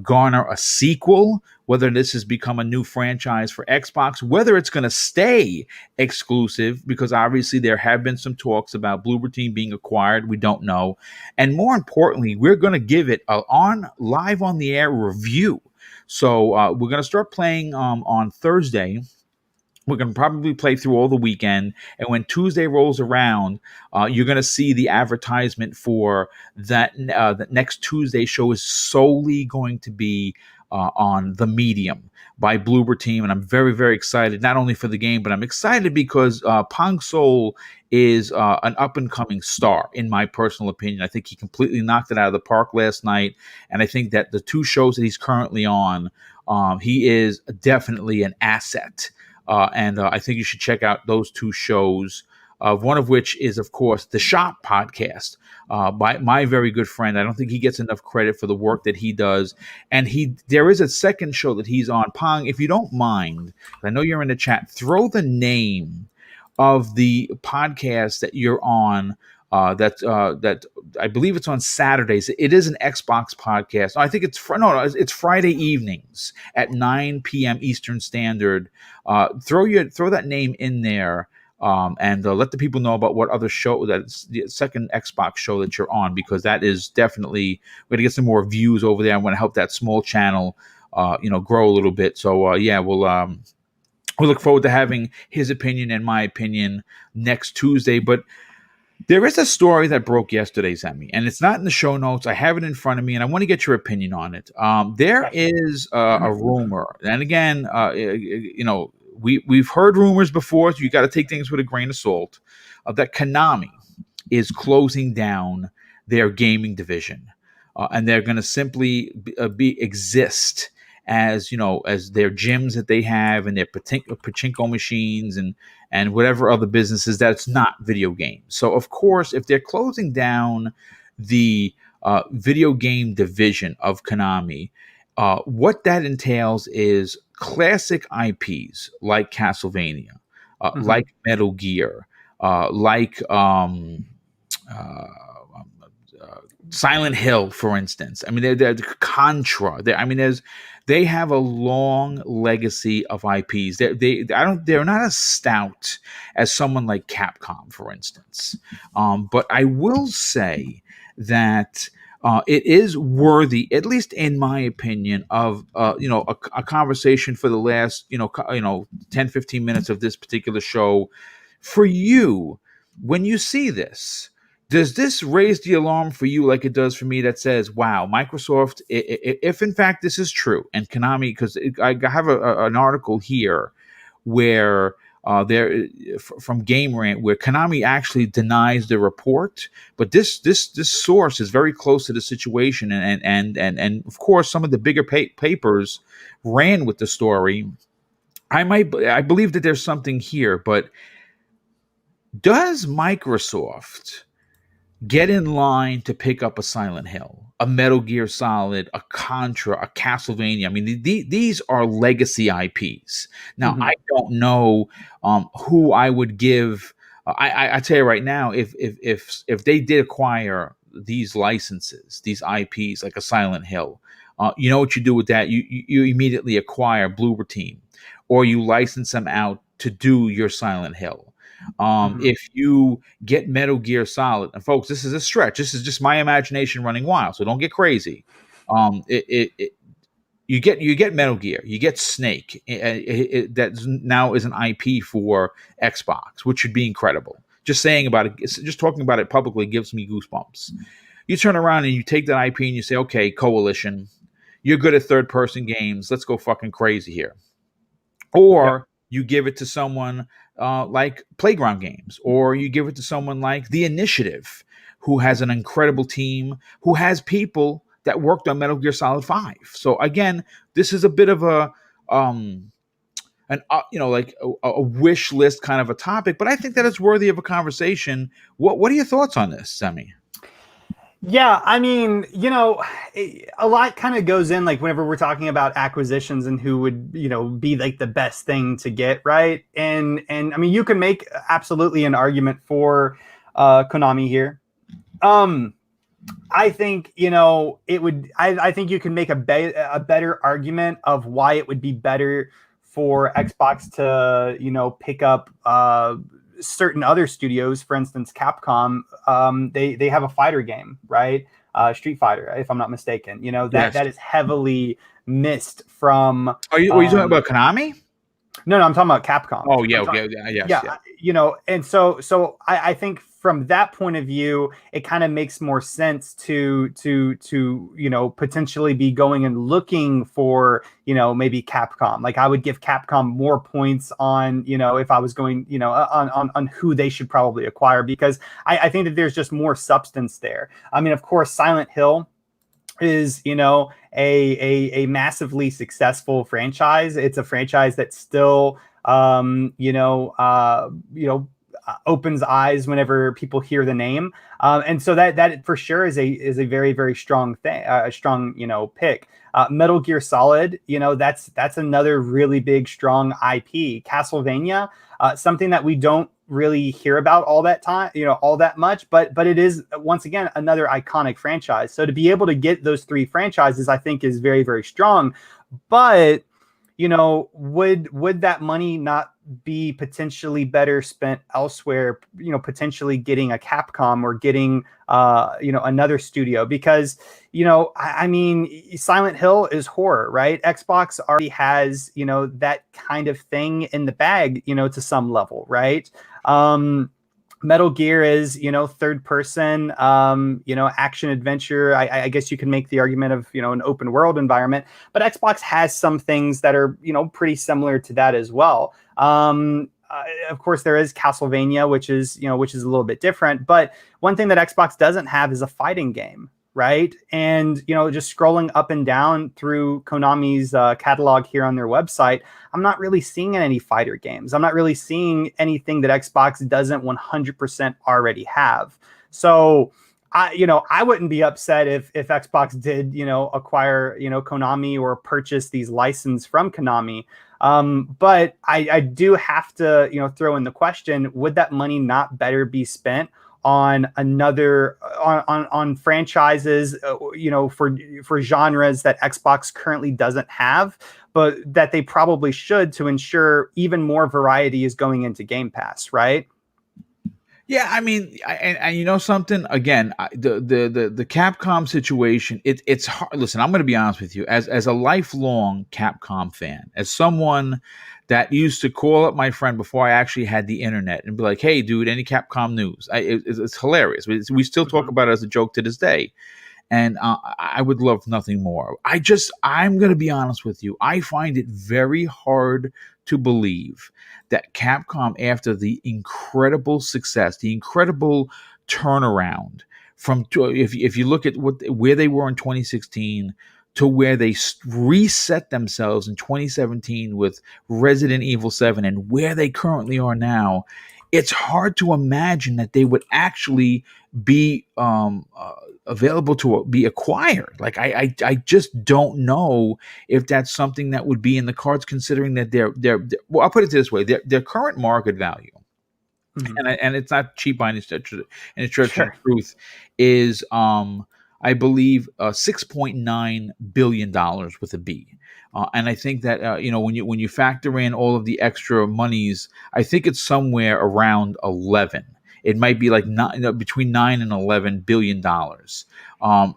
garner a sequel, whether this has become a new franchise for Xbox, whether it's going to stay exclusive, because obviously there have been some talks about Bloober Team being acquired. We don't know. And more importantly, we're going to give it a live on the air review. So we're going to start playing on Thursday. We're going to probably play through all the weekend. And when Tuesday rolls around, you're going to see the advertisement for that. The next Tuesday show is solely going to be on The Medium by Bloober Team. And I'm very, very excited, not only for the game, but I'm excited because Pong Soul is an up-and-coming star, in my personal opinion. I think he completely knocked it out of the park last night. And I think that the 2 shows that he's currently on, he is definitely an asset. And I think you should check out those 2 shows, one of which is, of course, the Shop podcast by my very good friend. I don't think he gets enough credit for the work that he does. And there is a second show that he's on. Pong, if you don't mind, I know you're in the chat, throw the name of the podcast that you're on. That I believe it's on Saturdays. It is an Xbox podcast. I think it's Friday evenings at 9 p.m. Eastern Standard. Throw that name in there, and let the people know about what other show, that's the second Xbox show that you're on, because that is definitely, we're going to get some more views over there. I want to help that small channel grow a little bit. So we'll look forward to having his opinion and my opinion next Tuesday. But there is a story that broke yesterday, Zemi, and it's not in the show notes. I have it in front of me, and I want to get your opinion on it. There is a rumor, and again, we've heard rumors before, so you got to take things with a grain of salt, that Konami is closing down their gaming division, and they're going to simply exist as their gyms that they have and their pachinko machines and whatever other businesses that's not video games. So of course, if they're closing down the video game division of Konami, what that entails is classic IPs like Castlevania, like Metal Gear, like Silent Hill, for instance. I mean, they're Contra. They have a long legacy of IPs. They're not as stout as someone like Capcom, for instance. But I will say that it is worthy, at least in my opinion, of a conversation for the last 10, 15 minutes of this particular show. For you, when you see this, does this raise the alarm for you like it does for me, that says, wow, Microsoft, if in fact this is true, and Konami, because I have an article here where from Game Rant, where Konami actually denies the report, but this source is very close to the situation, and of course some of the bigger papers ran with the story. I believe that there's something here, but does Microsoft get in line to pick up a Silent Hill, a Metal Gear Solid, a Contra, a Castlevania? I mean, these are legacy IPs. Now, I don't know who I would give. I tell you right now, if they did acquire these licenses, these IPs, like a Silent Hill, you know what you do with that? You immediately acquire Bloober Team, or you license them out to do your Silent Hill. If you get Metal Gear Solid, and folks, this is a stretch. This is just my imagination running wild, so don't get crazy. You get Metal Gear, you get Snake. That now is an IP for Xbox, which should be incredible. Just saying about it, just talking about it publicly gives me goosebumps. You turn around and you take that IP and you say, okay, Coalition, you're good at third-person games. Let's go fucking crazy here. Or you give it to someone like Playground Games, or you give it to someone like The Initiative, who has an incredible team, who has people that worked on Metal Gear Solid 5. So again, this is a bit of a wish list kind of a topic, but I think that it's worthy of a conversation. What are your thoughts on this, Semi? Yeah, I mean, a lot kind of goes in, like, whenever we're talking about acquisitions and who would, be like the best thing to get, right? And I mean, you can make absolutely an argument for Konami here. I think, it would. I think you can make a better argument of why it would be better for Xbox to, pick up certain other studios. For instance, Capcom, they have a fighter game, right? Street Fighter, if I'm not mistaken. That is heavily missed from. Are you talking about Konami? No, I'm talking about Capcom. Oh yeah, okay, yes, yeah. And so I think from that point of view, it kind of makes more sense to potentially be going and looking for maybe Capcom. Like, I would give Capcom more points on if I was going on who they should probably acquire, because I think that there's just more substance there. I mean, of course, Silent Hill is a massively successful franchise. It's a franchise that still opens eyes whenever people hear the name, and so that for sure is a very, very strong thing, a strong pick. Metal Gear Solid, that's another really big, strong IP. Castlevania, something that we don't really hear about all that much, but it is, once again, another iconic franchise. So to be able to get those three franchises, I think, is very, very strong. But would that money not be potentially better spent elsewhere? Potentially getting a Capcom, or getting another studio, because I mean, Silent Hill is horror, right? Xbox already has that kind of thing in the bag, to some level, right? Metal Gear is, third person, action adventure. I guess you can make the argument of, an open world environment, but Xbox has some things that are, pretty similar to that as well. Of course, there is Castlevania, which is a little bit different, but one thing that Xbox doesn't have is a fighting game, right? And, just scrolling up and down through Konami's catalog here on their website, I'm not really seeing any fighter games. I'm not really seeing anything that Xbox doesn't 100% already have. So I wouldn't be upset if Xbox did, acquire, Konami, or purchase these licenses from Konami. But I do have to, throw in the question, would that money not better be spent on another on franchises, for genres that Xbox currently doesn't have, but that they probably should, to ensure even more variety is going into Game Pass, right? Yeah, I mean, and something, again, the Capcom situation, it's hard. Listen, I'm going to be honest with you, as a lifelong Capcom fan, as someone that used to call up my friend before I actually had the internet and be like, "Hey, dude, any Capcom news?" It's hilarious. We still talk about it as a joke to this day, and I would love nothing more. I'm going to be honest with you. I find it very hard to believe that Capcom, after the incredible success, the incredible turnaround if you look at where they were in 2016 to where they reset themselves in 2017 with Resident Evil 7 and where they currently are now, it's hard to imagine that they would actually be available to be acquired. Like I just don't know if that's something that would be in the cards, considering that they're well, I'll put it this way: their current market value, and it's not cheap by any stretch of the truth, is I believe $6.9 billion with a B. And I think that when you factor in all of the extra monies, I think it's somewhere around 11. It might be like between 9 and 11 billion dollars.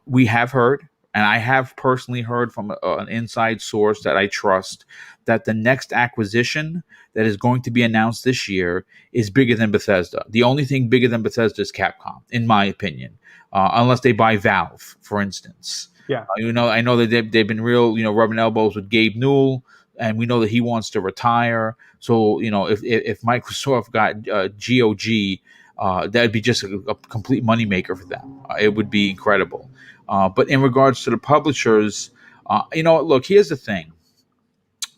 We have heard, and I have personally heard from an inside source that I trust, that the next acquisition that is going to be announced this year is bigger than Bethesda. The only thing bigger than Bethesda is Capcom, in my opinion, unless they buy Valve, for instance. Yeah, I know that they've been real, rubbing elbows with Gabe Newell, and we know that he wants to retire. So, if Microsoft got GOG, that'd be just a complete moneymaker for them. It would be incredible. But in regards to the publishers, look, here's the thing.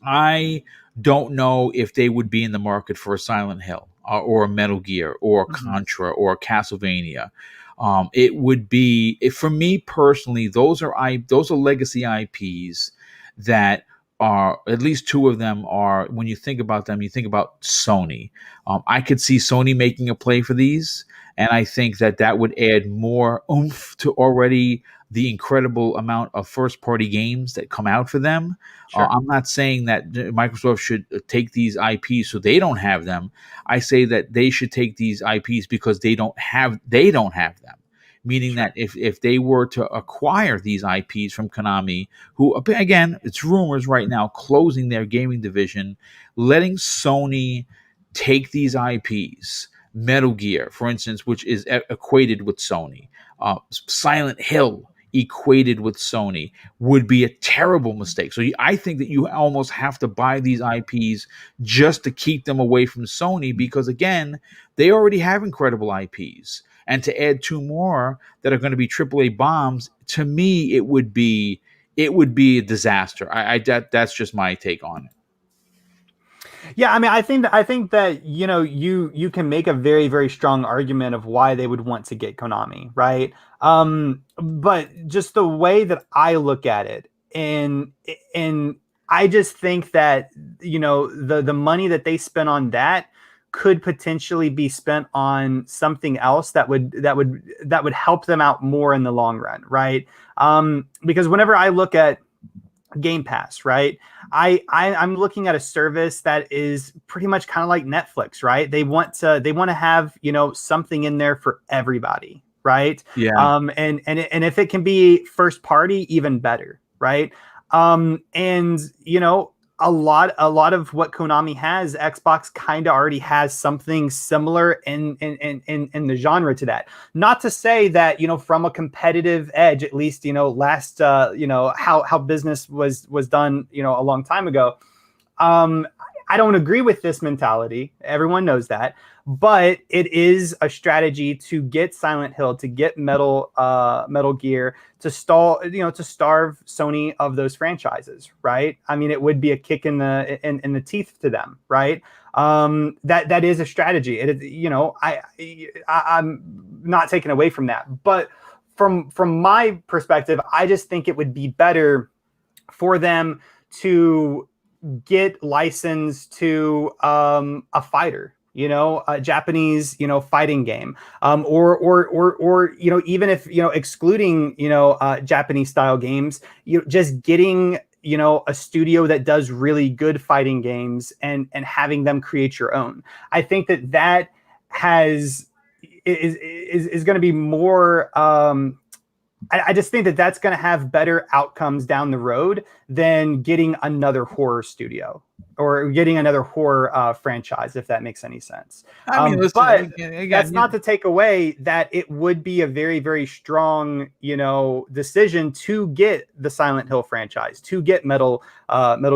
I don't know if they would be in the market for a Silent Hill or a Metal Gear or a Contra or a Castlevania. It would be, for me personally, those are legacy IPs that are, at least two of them are, when you think about them, you think about Sony. I could see Sony making a play for these, and I think that would add more oomph to already the incredible amount of first-party games that come out for them. Sure. I'm not saying that Microsoft should take these IPs so they don't have them. I say that they should take these IPs because they don't have them. Meaning that if they were to acquire these IPs from Konami, who, again, it's rumors right now, closing their gaming division, letting Sony take these IPs, Metal Gear, for instance, which is equated with Sony, Silent Hill equated with Sony, would be a terrible mistake. So I think that you almost have to buy these IPs just to keep them away from Sony, because, again, they already have incredible IPs. And to add two more that are going to be AAA bombs, to me, it would be a disaster. That's just my take on it. Yeah, I mean, I think that you can make a very, very strong argument of why they would want to get Konami, right? But just the way that I look at it, and I just think that the money that they spent on that could potentially be spent on something else that would help them out more in the long run, right? Because whenever I look at Game Pass, right, I'm looking at a service that is pretty much kind of like Netflix, right? They want to have something in there for everybody, right? Yeah. And if it can be first party, even better, right? And a lot of what Konami has, Xbox kind of already has something similar in the genre to that. Not to say that, from a competitive edge, at least, last, how business was done, a long time ago. I don't agree with this mentality. Everyone knows that. But it is a strategy to get Silent Hill, to get Metal Gear, to starve Sony of those franchises, right? I mean, it would be a kick in the teeth to them, right? That is a strategy. It is, I'm not taking away from that, but from my perspective, I just think it would be better for them to get licensed to a fighter, a Japanese, fighting game, or even if, excluding, Japanese style games, just getting, a studio that does really good fighting games and having them create your own. I think that is going to be more, I just think that that's going to have better outcomes down the road than getting another horror studio or getting another horror franchise, if that makes any sense. I mean, listen, But again, that's not to take away that it would be a very, very strong, decision to get the Silent Hill franchise, to get Metal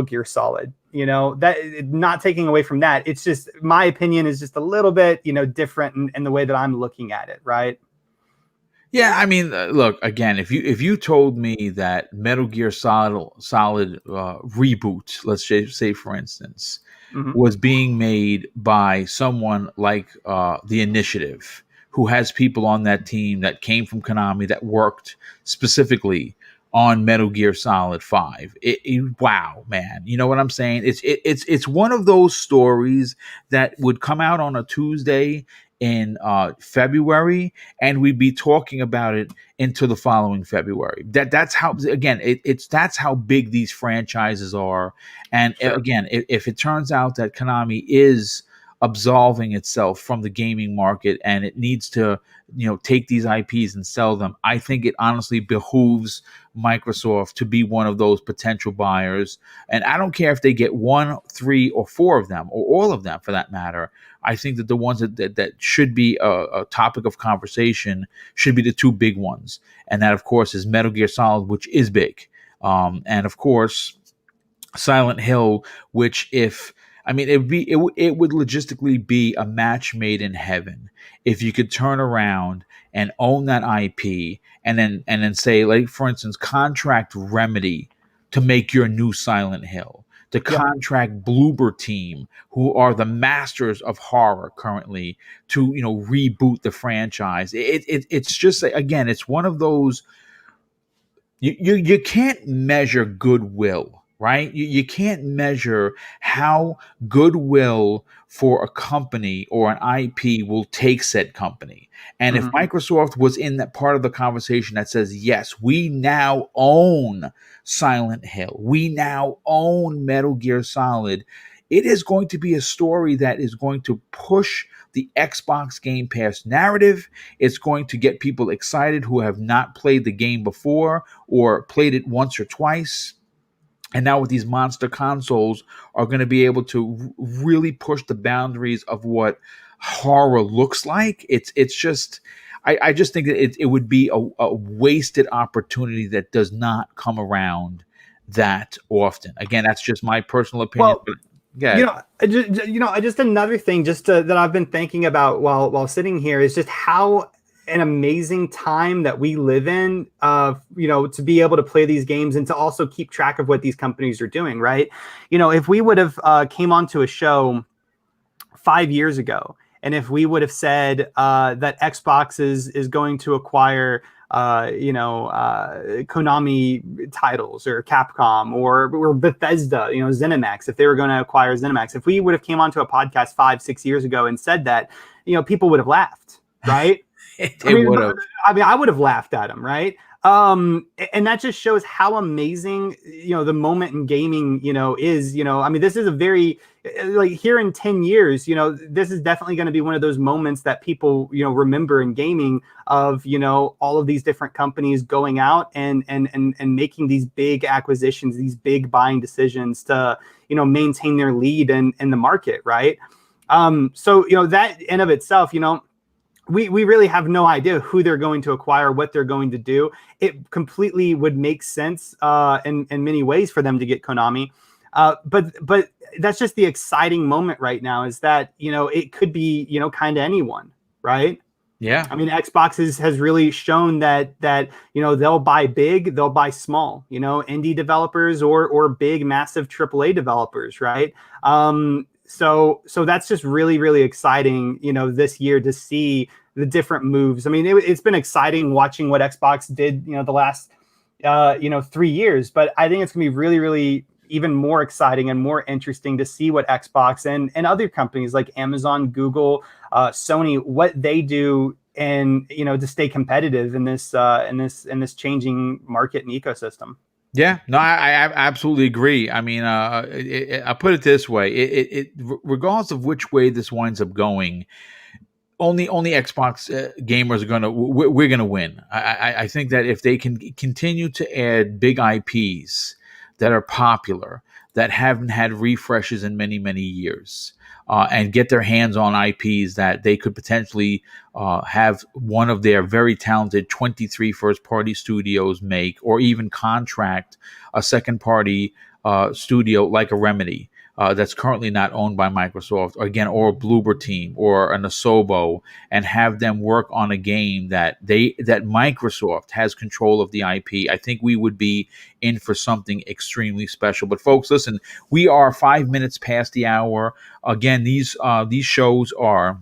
Gear Solid. That not taking away from that. It's just my opinion is just a little bit, different in the way that I'm looking at it. Right. Yeah, I mean, look again. If you told me that Metal Gear Solid reboot, let's say for instance, Mm-hmm. was being made by someone like the Initiative, who has people on that team that came from Konami that worked specifically on Metal Gear Solid 5. Wow, man. You know what I'm saying? It's one of those stories that would come out on a Tuesday in February, and we'd be talking about it into the following February. That's how, again, that's how big these franchises are. And Sure. again, if it turns out that Konami is absolving itself from the gaming market and it needs to take these IPs and sell them, I think it honestly behooves Microsoft to be one of those potential buyers. And I don't care if they get 1, 3, or 4 of them, or all of them for that matter. I think that the ones that should be a topic of conversation should be the 2 big ones. And that, of course, is Metal Gear Solid, which is big. And of course, Silent Hill, which it would logistically be a match made in heaven if you could turn around and own that IP and then say, like, for instance, contract Remedy to make your new Silent Hill, to contract Bloober Team, who are the masters of horror currently, to reboot the franchise. It's just, again, it's one of those, you can't measure goodwill, right? You can't measure how goodwill for a company or an IP will take said company. And if Mm-hmm. Microsoft was in that part of the conversation that says, yes, we now own Silent Hill, we now own Metal Gear Solid, it is going to be a story that is going to push the Xbox Game Pass narrative. It's going to get people excited who have not played the game before or played it once or twice. And now with these monster consoles are going to be able to really push the boundaries of what horror looks like. It's just, I just think that it would be a wasted opportunity that does not come around that often. Again, that's just my personal opinion. Well, Yeah. Just another thing that I've been thinking about while sitting here is just how an amazing time that we live in, to be able to play these games and to also keep track of what these companies are doing, right? If we would have came onto a show 5 years ago, and if we would have said that Xbox is going to acquire Konami titles, or Capcom, or Bethesda, ZeniMax, if they were going to acquire ZeniMax, if we would have came onto a podcast 5-6 years ago and said that, people would have laughed, right? Would have. I would have laughed at him, right? And that just shows how amazing, the moment in gaming, is. This is a very, like, here in 10 years, this is definitely going to be one of those moments that people, remember in gaming, of, all of these different companies going out and making these big acquisitions, these big buying decisions to, maintain their lead in the market, right? So, that in of itself, we really have no idea who they're going to acquire, what they're going to do. It completely would make sense in many ways for them to get Konami. But that's just the exciting moment right now, is that, it could be, kind of anyone, right? Yeah. Xbox has really shown that they'll buy big, they'll buy small, indie developers or big, massive AAA developers, right? So that's just really, really exciting, this year to see the different moves. It's been exciting watching what Xbox did, the last, 3 years, but I think it's gonna be really, really even more exciting and more interesting to see what Xbox and other companies like Amazon, Google, Sony, what they do, and, to stay competitive in this changing market and ecosystem. Yeah, no, I absolutely agree. I put it this way: regardless of which way this winds up going, only Xbox gamers are gonna we're gonna win. I think that if they can continue to add big IPs that are popular, that haven't had refreshes in many years, and get their hands on IPs that they could potentially have one of their very talented 23 first party studios make, or even contract a second party studio like a Remedy, that's currently not owned by Microsoft, again, or a Bloober Team or an Asobo, and have them work on a game that Microsoft has control of the IP. I think we would be in for something extremely special. But folks, listen, we are 5 minutes past the hour. Again, these shows are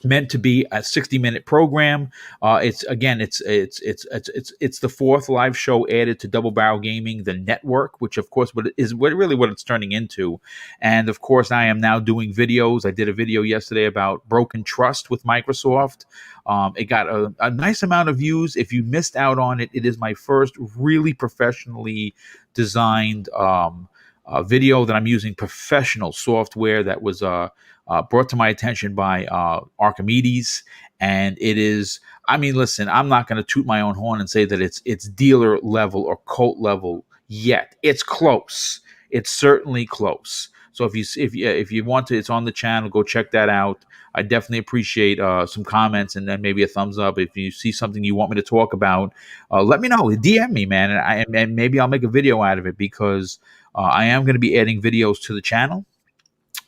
meant to be a 60-minute program. It's the fourth live show added to Double Barrel Gaming, the network, which of course what it's turning into. And of course, I am now doing videos. I did a video yesterday about broken trust with Microsoft. It got a nice amount of views. If you missed out on it, it is my first really professionally designed video that I'm using professional software that was brought to my attention by Archimedes, and it is. I mean, listen, I'm not going to toot my own horn and say that it's dealer level or cult level yet. It's close. It's certainly close. So if you want to, it's on the channel. Go check that out. I definitely appreciate some comments and then maybe a thumbs up. If you see something you want me to talk about, let me know. DM me, man, and maybe I'll make a video out of it, because I am going to be adding videos to the channel.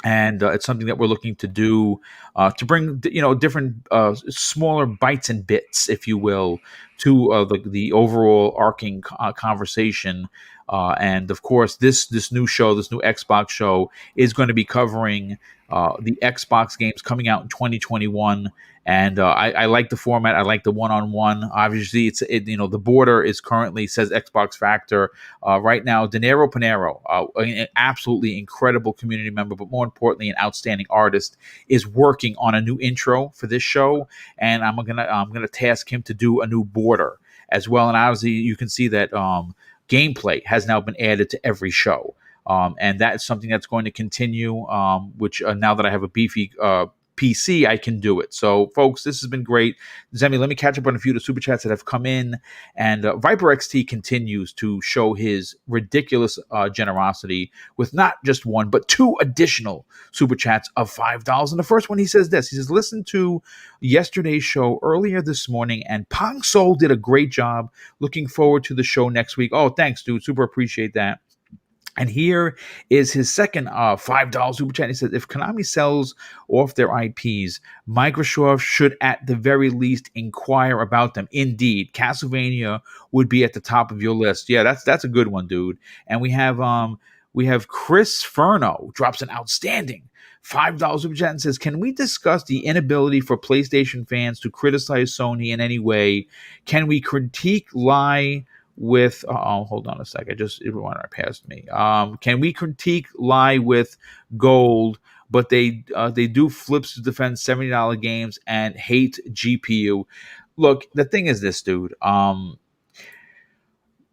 And it's something that we're looking to do to bring, different smaller bites and bits, if you will, to the overall arcing conversation. And of course, this new show, this new Xbox show, is going to be covering the Xbox games coming out in 2021. And I like the format. I like the one-on-one. Obviously, the border is currently says Xbox Factor right now. De Niro Panero, an absolutely incredible community member, but more importantly, an outstanding artist, is working on a new intro for this show, and I'm gonna task him to do a new border as well. And obviously, you can see that gameplay has now been added to every show, and that's something that's going to continue. Which now that I have a beefy PC, I can do it. So, folks, this has been great. Zemi, let me catch up on a few of the super chats that have come in. And Viper XT continues to show his ridiculous generosity with not just one, but two additional super chats of $5. And the first one, he says this. He says, listen to yesterday's show earlier this morning, and Pong Soul did a great job. Looking forward to the show next week. Oh, thanks, dude. Super appreciate that. And here is his second $5 super chat. He says, if Konami sells off their IPs, Microsoft should at the very least inquire about them. Indeed, Castlevania would be at the top of your list. Yeah, that's a good one, dude. And we have Chris Furno drops an outstanding $5 super chat and says, can we discuss the inability for PlayStation fans to criticize Sony in any way? Can we critique lie with hold on a sec, it went right past me. Can we critique lie with gold, but they do flips to defend $70 games and hate GPU? Look, the thing is this, dude.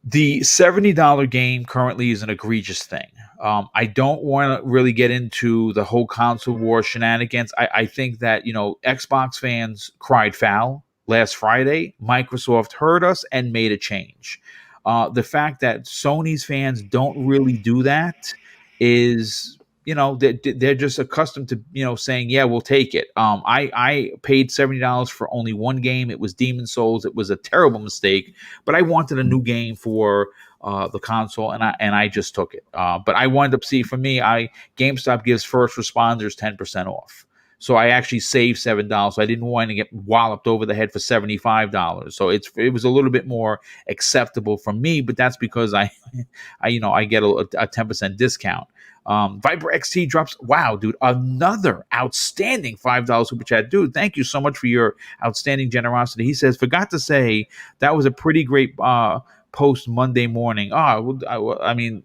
The $70 game currently is an egregious thing. I don't want to really get into the whole console war shenanigans. I think that, Xbox fans cried foul last Friday. Microsoft heard us and made a change. The fact that Sony's fans don't really do that is, they're just accustomed to, saying, yeah, we'll take it. I paid $70 for only one game. It was Demon's Souls. It was a terrible mistake, but I wanted a new game for the console, and I just took it. But I wound up, for me, GameStop gives first responders 10% off. So I actually saved $7. So I didn't want to get walloped over the head for $75. So it was a little bit more acceptable for me, but that's because I get a 10% discount. Viper XT drops, wow, dude, another outstanding $5 super chat. Dude, thank you so much for your outstanding generosity. He says, forgot to say that was a pretty great post Monday morning. I mean,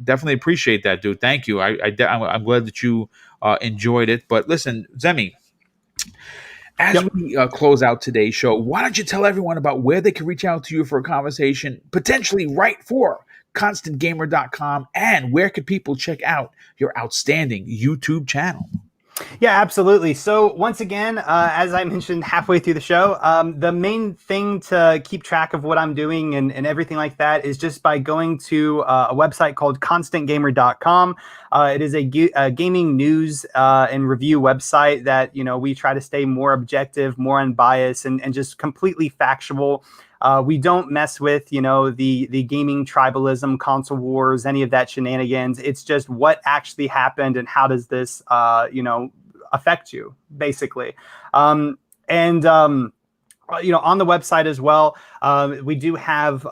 definitely appreciate that, dude. Thank you. I'm glad that you enjoyed it. But listen, Zemi, as we close out today's show, why don't you tell everyone about where they can reach out to you for a conversation, potentially write for ConstantGamer.com, and where could people check out your outstanding YouTube channel? Yeah, absolutely. So once again, as I mentioned halfway through the show, the main thing to keep track of what I'm doing and everything like that is just by going to a website called constantgamer.com. It is a gaming news and review website that, we try to stay more objective, more unbiased, and just completely factual. We don't mess with, the gaming tribalism, console wars, any of that shenanigans. It's just what actually happened and how does this, affect you, basically. And on the website as well, we do have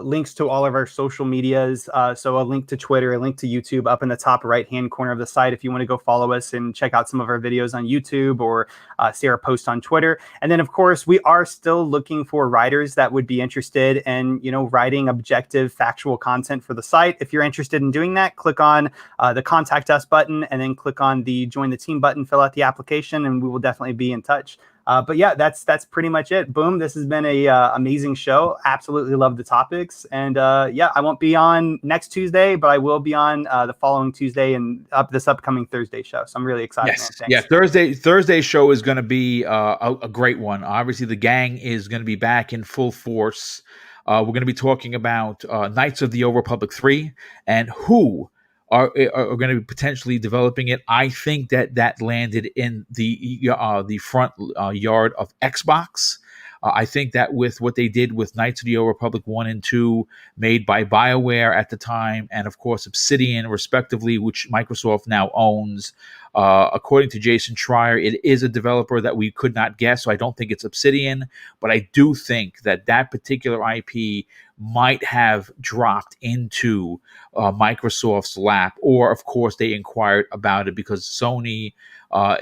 links to all of our social medias. So a link to Twitter, a link to YouTube up in the top right-hand corner of the site if you want to go follow us and check out some of our videos on YouTube or see our posts on Twitter. And then, of course, we are still looking for writers that would be interested in, writing objective, factual content for the site. If you're interested in doing that, click on the Contact Us button and then click on the Join the Team button, fill out the application, and we will definitely be in touch. But yeah, that's pretty much it. Boom. This has been a amazing show. Absolutely love the topics. And yeah, I won't be on next Tuesday, but I will be on the following Tuesday and this upcoming Thursday show. So I'm really excited. Yes. Yeah. Thursday show is going to be a great one. Obviously, the gang is going to be back in full force. We're going to be talking about Knights of the Old Republic 3 and who are going to be potentially developing it. I think that landed in the front yard of Xbox. I think that with what they did with Knights of the Old Republic 1 and 2, made by BioWare at the time, and of course Obsidian, respectively, which Microsoft now owns. According to Jason Schreier, it is a developer that we could not guess, so I don't think it's Obsidian, but I do think that particular IP might have dropped into Microsoft's lap, or of course they inquired about it because Sony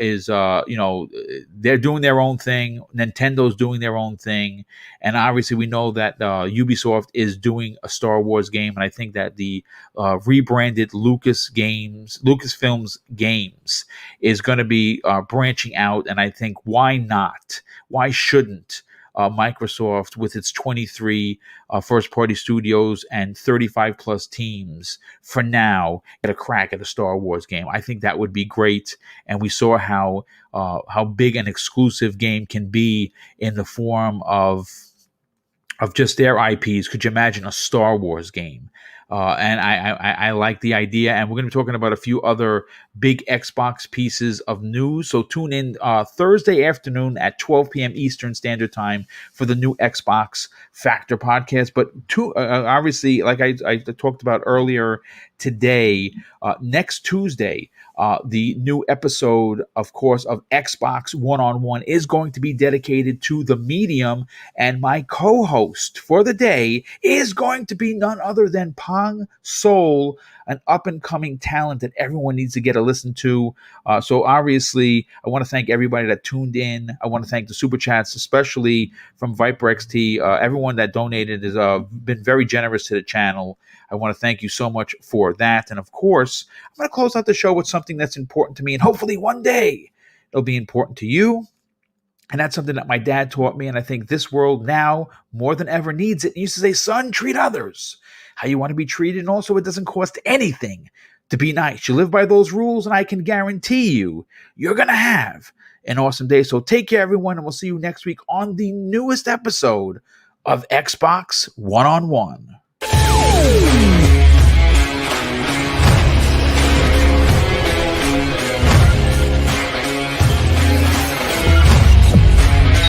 is they're doing their own thing, Nintendo's doing their own thing, and obviously we know that Ubisoft is doing a Star Wars game, and I think that the rebranded Lucasfilms Games is going to be branching out, and I think why not? Why shouldn't Microsoft, with its 23 first-party studios and 35 plus teams, for now, get a crack at a Star Wars game? I think that would be great. And we saw how big an exclusive game can be in the form of just their IPs. Could you imagine a Star Wars game? And I like the idea, and we're going to be talking about a few other big Xbox pieces of news. So tune in Thursday afternoon at 12 p.m. Eastern Standard Time for the new Xbox Factor podcast. But obviously, like I talked about earlier today, next Tuesday, the new episode, of course, of Xbox One-on-One is going to be dedicated to the medium, and my co-host for the day is going to be none other than Pong Soul, an up-and-coming talent that everyone needs to get a listen to. So obviously, I want to thank everybody that tuned in. I want to thank the Super Chats, especially from Viper XT. Everyone that donated has been very generous to the channel. I want to thank you so much for that. And of course, I'm going to close out the show with something that's important to me, and hopefully one day it'll be important to you. And that's something that my dad taught me, and I think this world now more than ever needs it. He used to say, son, treat others how you want to be treated, and also it doesn't cost anything to be nice. You live by those rules, and I can guarantee you're going to have an awesome day. So take care, everyone, and we'll see you next week on the newest episode of Xbox One-on-One.